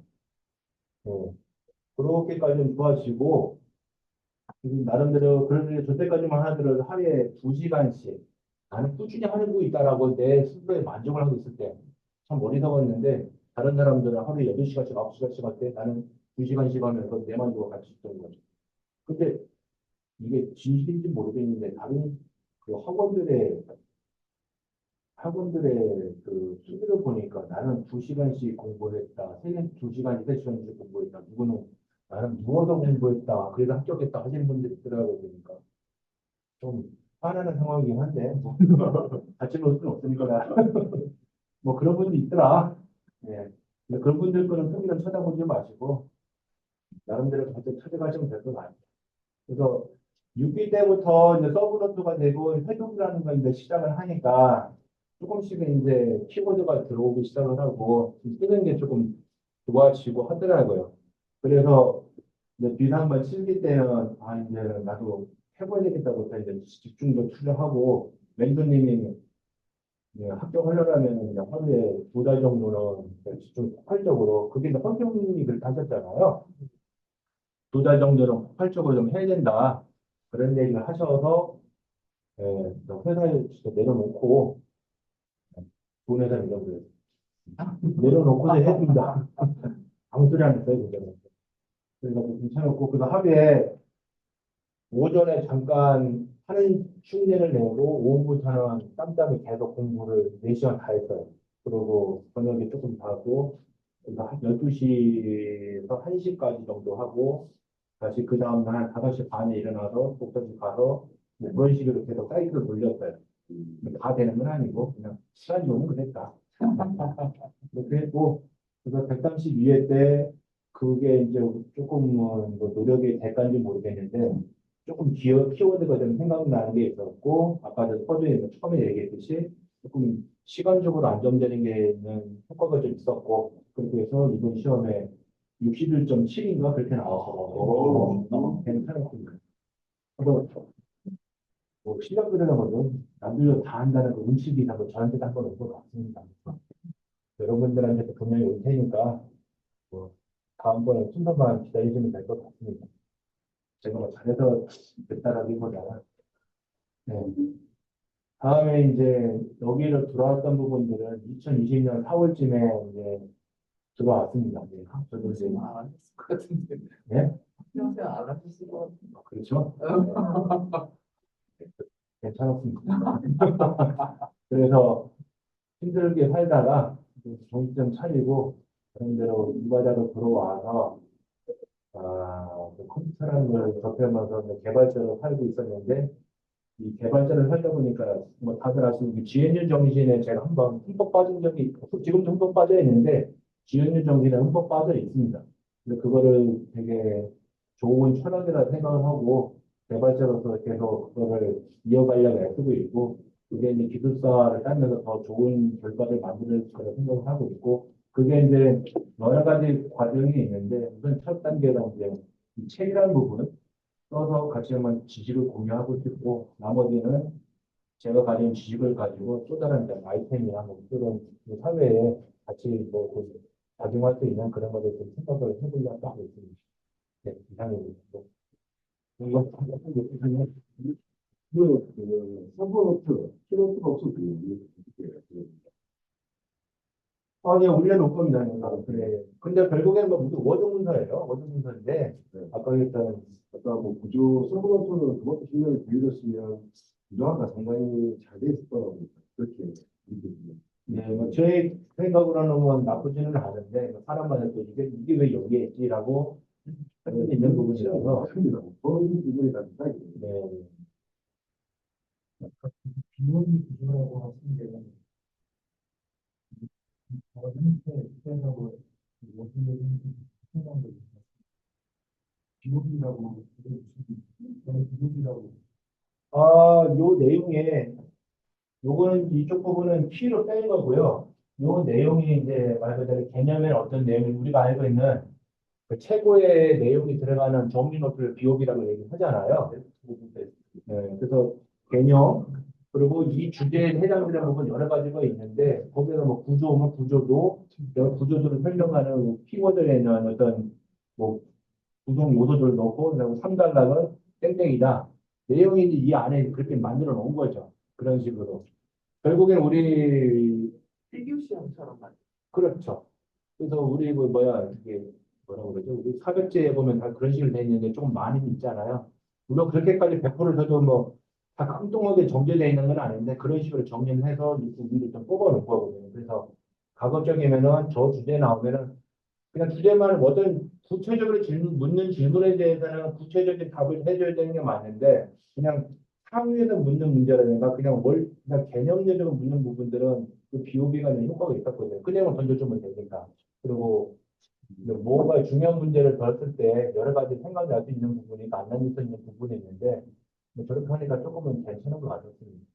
어, 그렇게까지는 좋아지고 나름대로 그런데 저때까지만 하더라도 하루에 2시간씩 나는 꾸준히 하고 있다라고 내 스스로에 만족을 하고 있을 때 참 어리석었는데 다른 사람들은 하루에 8시간씩 9시간씩 할 때 나는 2시간씩 하면서 내 만족을 같이 있던 거죠. 근데 이게 진실인지 모르겠는데 다른 그 학원들의 그 수기를 보니까 나는 2시간씩 공부했다, 2시간, 3시간씩 공부했다, 누구는 나는 누워서 공부했다, 그래서 합격했다 하시는 분들이 있더라고요. 그러니까 좀 화나는 상황이긴 한데, 뭐, 같이 놀 수는 없으니까, 뭐 그런 분도 있더라. 예. 근데 그런 분들 거는 평균을 쳐다보지 마시고, 나름대로 가서 찾아가시면 될 것 같아요. 그래서 6기 때부터 이제 서브노트가 되고 회독이라는 걸 이제 시작을 하니까 조금씩은 이제 키보드가 들어오기 시작을 하고 쓰는 게 조금 좋아지고 하더라고요. 그래서 이제 비상반 7기 때는 이제 나도 해봐야 되겠다고 해서 이제 집중도 투자하고 멘토님이 이제 합격하려면 이제 하루에 2달 정도는 집중 폭발적으로 그게 이제 선생님이 그렇게 하셨잖아요. 2달 정도는 폭발적으로 좀 해야 된다. 그런 얘기를 하셔서, 회사에 진짜 내려놓고, 돈 회사 내려버려요. 내려놓고서 해준다. 아무 소리 안 했어요, 그때는. 그래가지고 괜찮았고, 그래서 하루에 오전에 잠깐 하는 흉내를 내고, 오후부터는 짬짬이 계속 공부를 4시간 다 했어요. 그리고 저녁에 조금 자고, 그래서 한 12시에서 1시까지 정도 하고, 다시 그 다음날 한 5시 반에 일어나서 독서실 가서 뭐 그런 식으로 계속 사이클을 돌렸어요. 다 되는 건 아니고 그냥 시간이 너무 그랬다. 그렇게 했고 그래서 132회 때 그게 이제 조금은 뭐 노력의 대가인지 모르겠는데 조금 키워드가 좀 생각나는 게 있었고 아까 저 서두에 처음에 얘기했듯이 조금 시간적으로 안정되는 게 있는 효과가 좀 있었고 그렇게 해서 이번 시험에 61.7인가 그렇게 나와서 괜찮았습니다. 그래서 뭐 실력 들여는 거죠. 남들도 다 한다는 그 운치기사도 저한테도 한번 올 것 같습니다. 여러분들한테도 분명히 올 테니까 뭐 다음번에 순서만 기다리시면 될 것 같습니다. 제가 뭐 잘해서 됐다라기보다 네. 다음에 이제 여기로 들어왔던 부분들은 2020년 4월쯤에 이제 들어왔습니다. 네. 저도 이제 안 했을 것 같은데. 네? 평생 안 하셨을 것 같은데. 그렇죠. 괜찮았습니다. 그래서 힘들게 살다가 정신 좀 차리고 그런 대로 이 바다로 들어와서 그 컴퓨터라는 걸 접하면서 이제 개발자로 살고 있었는데, 이 개발자를 살다 보니까, 뭐 다들 아시는 그 지연율 정신에 제가 한번 흠뻑 빠진 적이, 지금도 흠뻑 빠져 있는데, 지연율 정신에 흠뻑 빠져 있습니다. 근데 그거를 되게 좋은 철학이라 생각을 하고, 개발자로서 계속 그거를 이어가려고 애쓰고 있고, 그게 이제 기술사를 따면서 더 좋은 결과를 만들 거라 생각을 하고 있고, 그게 이제 여러 가지 과정이 있는데, 우선 첫 단계가 이제 이 책이라는 부분, 써서 같이 한번 지식을 공유하고 싶고, 나머지는 제가 가진 지식을 가지고 또 다른 이제 아이템이나 뭐 그런 그 사회에 같이 뭐그 작용할 수 있는 그런 것을 좀 생각을 해보려고 하고 있습니다. 네, 이상입니다. 이거 서브노트, 키노트가 없어도 어떻게 해요? 예, 올려놓을 겁니다. 그래. 근데 결국에는 뭐 무슨 워드 문서예요. 워드 문서인데, 네. 아까 했던, 아까 뭐 구조, 서브노트는 그것도 신경을 기울였으면 구조화가 상당히 잘 돼 있을 거라고 그렇게 느껴집니다. 네, 제 생각으로는 뭐 나쁘지는 않은데, 뭐 사람마다 또 이게 왜 여기에 있지라고 할 수 있는 부분이라서, 맞습니다. 그런 부분이 다 비싸게 됩니다. 네. 비용이 부족하고 하시는데, 현재 생각으로 모든 생각을 비용이라고, 비용이라고. 요 내용에, 요거는 이쪽 부분은 키로 뺀 거고요. 요 내용이 이제 말 그대로 개념의 어떤 내용이 우리가 알고 있는 그 최고의 내용이 들어가는 정리 노트를 비옵이라고 얘기하잖아요. 네, 그래서 개념 그리고 이 주제에 해당되는 부분 여러 가지가 있는데 거기서 뭐 구조면 구조도 여러 구조도를 설명하는 키워드에 있는 어떤 뭐 구성 요소들을 넣고 그다음에 3단락은 땡땡이다. 내용이 이제 이 안에 그렇게 만들어 놓은 거죠. 그런 식으로. 결국엔 우리 필기 시험처럼 말. 그렇죠. 그래서 우리 그 뭐야 이게 뭐라고 그러죠? 우리 사백제에 보면 다 그런 식으로 돼 있는데 조금 많이 있잖아요. 물론 그렇게까지 100% 저도 뭐다 뚱뚱하게 정제되어 있는 건 아닌데 그런 식으로 정리를 해서 우리를 좀 뽑아놓은 거거든요. 그래서 가급적이면은 저 주제 나오면은 그냥 주제만 뭐든 구체적으로 묻는 질문에 대해서는 구체적인 답을 해줘야 되는 게 맞는데 그냥 상위에서 묻는 문제라든가 그냥 개념적으로 묻는 부분들은 그 비오비가 는 효과가 있었거든요. 그 내용을 던져주면 되니까. 그리고 뭐가 중요한 문제를 덜었을 때 여러 가지 생각이 날 수 있는 부분이 안 나눌 수 있는 부분이 있는데 뭐 저렇게 하니까 조금은 괜찮은 것 같았습니다.